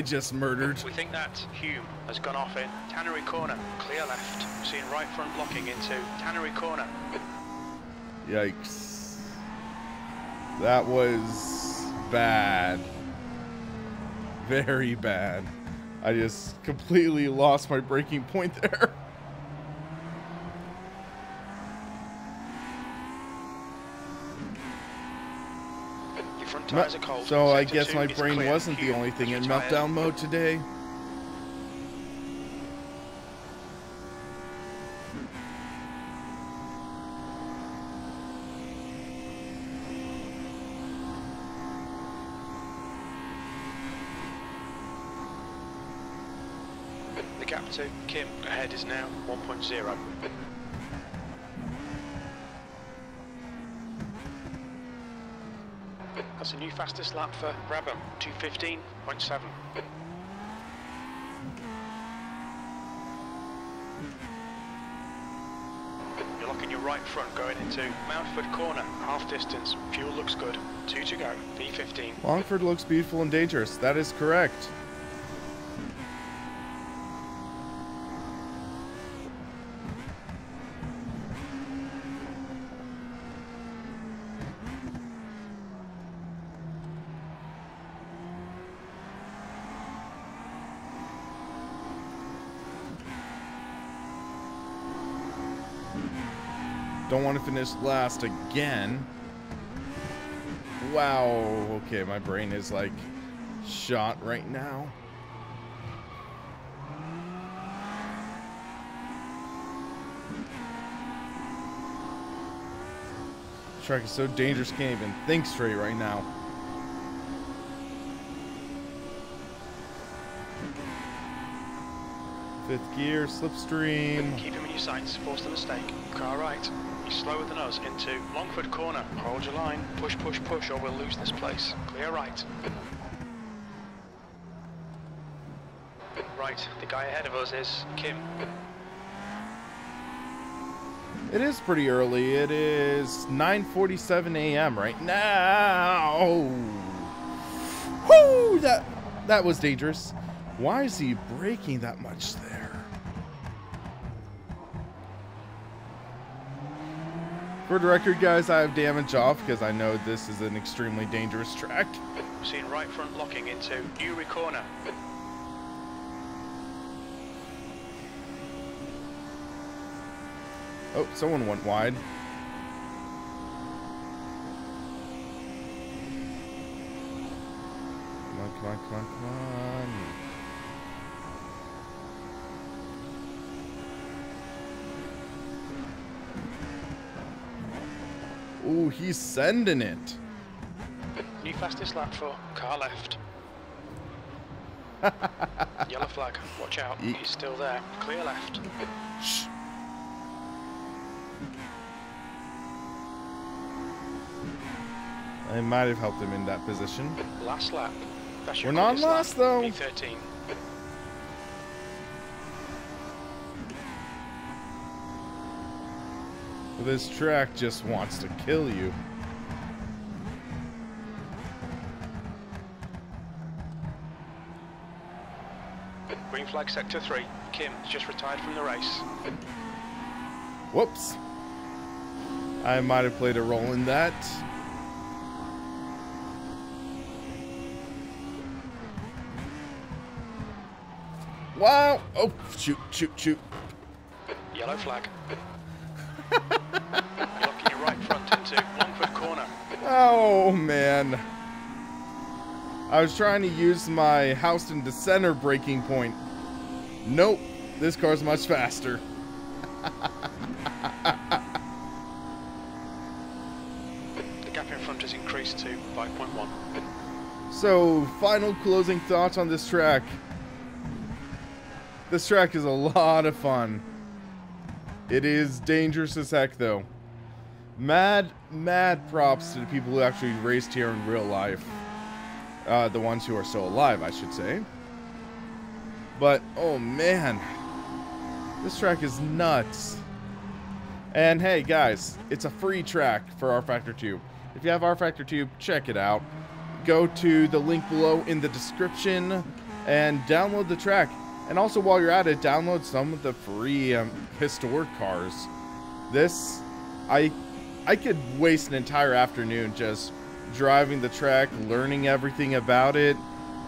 just murdered. 2. We think that Hume has gone off in Tannery corner, clear left. We're seeing right front blocking into Tannery corner. Yikes. That was bad. Very bad. I just completely lost my braking point there. Tires are cold. So I Sector guess 2 my is brain clear. wasn't the Hume only thing has in retired. meltdown mode today. The gap to Kim ahead is now 1.0. That's a new fastest lap for Brabham, 2:15.7. You're locking your right front going into Mountford corner, half distance. Fuel looks good. 2 to go, V15. Longford looks beautiful and dangerous. That is correct. Don't want to finish last again. Wow. Okay, my brain is like shot right now. track is so dangerous, can't even think straight right now. Fifth gear, slipstream. Keep him in your sights, force the mistake. Car right. He's slower than us into Longford corner. Hold your line. Push, push, push, or we'll lose this place. Clear right. Right, the guy ahead of us is Kim. It is pretty early. It is 9:47 a.m. right now. Whoo! That was dangerous. Why is he braking that much there? For the record, guys, I have damage off because I know this is an extremely dangerous track. Seen right front locking into Newry corner. Oh, someone went wide. Come on, come on, come on, come on. Ooh, he's sending it. New fastest lap for car left. Yellow flag, watch out, he's still there. Clear left. Shh. I might have helped him in that position. Last lap. That's We're not lost though. V13. This track just wants to kill you. Green flag sector 3. Kim just retired from the race. Whoops. I might have played a role in that. Wow! Oh, shoot, shoot, shoot. Yellow flag. Locking your right front into Longford corner. Oh, man. I was trying to use my house into center braking point. Nope. This car's much faster. The gap in front has increased to 5.1. So, final closing thoughts on this track. This track is a lot of fun. It is dangerous as heck, though. Mad props to the people who actually raced here in real life. The ones who are still alive, I should say. But, oh man. This track is nuts. And hey, guys, it's a free track for rFactor 2. If you have rFactor 2, check it out. Go to the link below in the description and download the track. And also, while you're at it, download some of the free historic cars. This, I could waste an entire afternoon just driving the track, learning everything about it,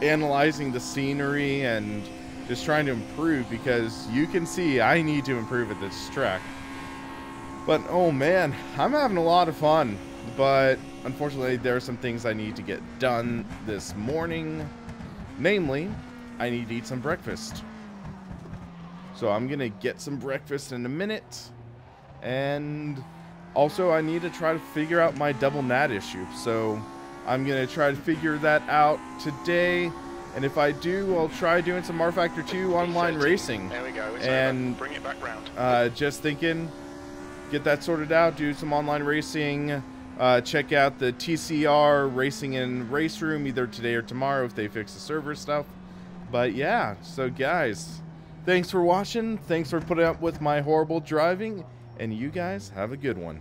analyzing the scenery, and just trying to improve, because you can see I need to improve at this track. But, oh man, I'm having a lot of fun. But, unfortunately, there are some things I need to get done this morning. Namely, I need to eat some breakfast. So I'm gonna get some breakfast in a minute, and also I need to try to figure out my double NAT issue. So I'm gonna try to figure that out today, and if I do, I'll try doing some rFactor 2 online racing. There we go. It's and over. Bring it back round. Just thinking, get that sorted out, do some online racing, check out the TCR Racing and Race Room either today or tomorrow if they fix the server stuff. But yeah, so guys, thanks for watching, thanks for putting up with my horrible driving, and you guys have a good one.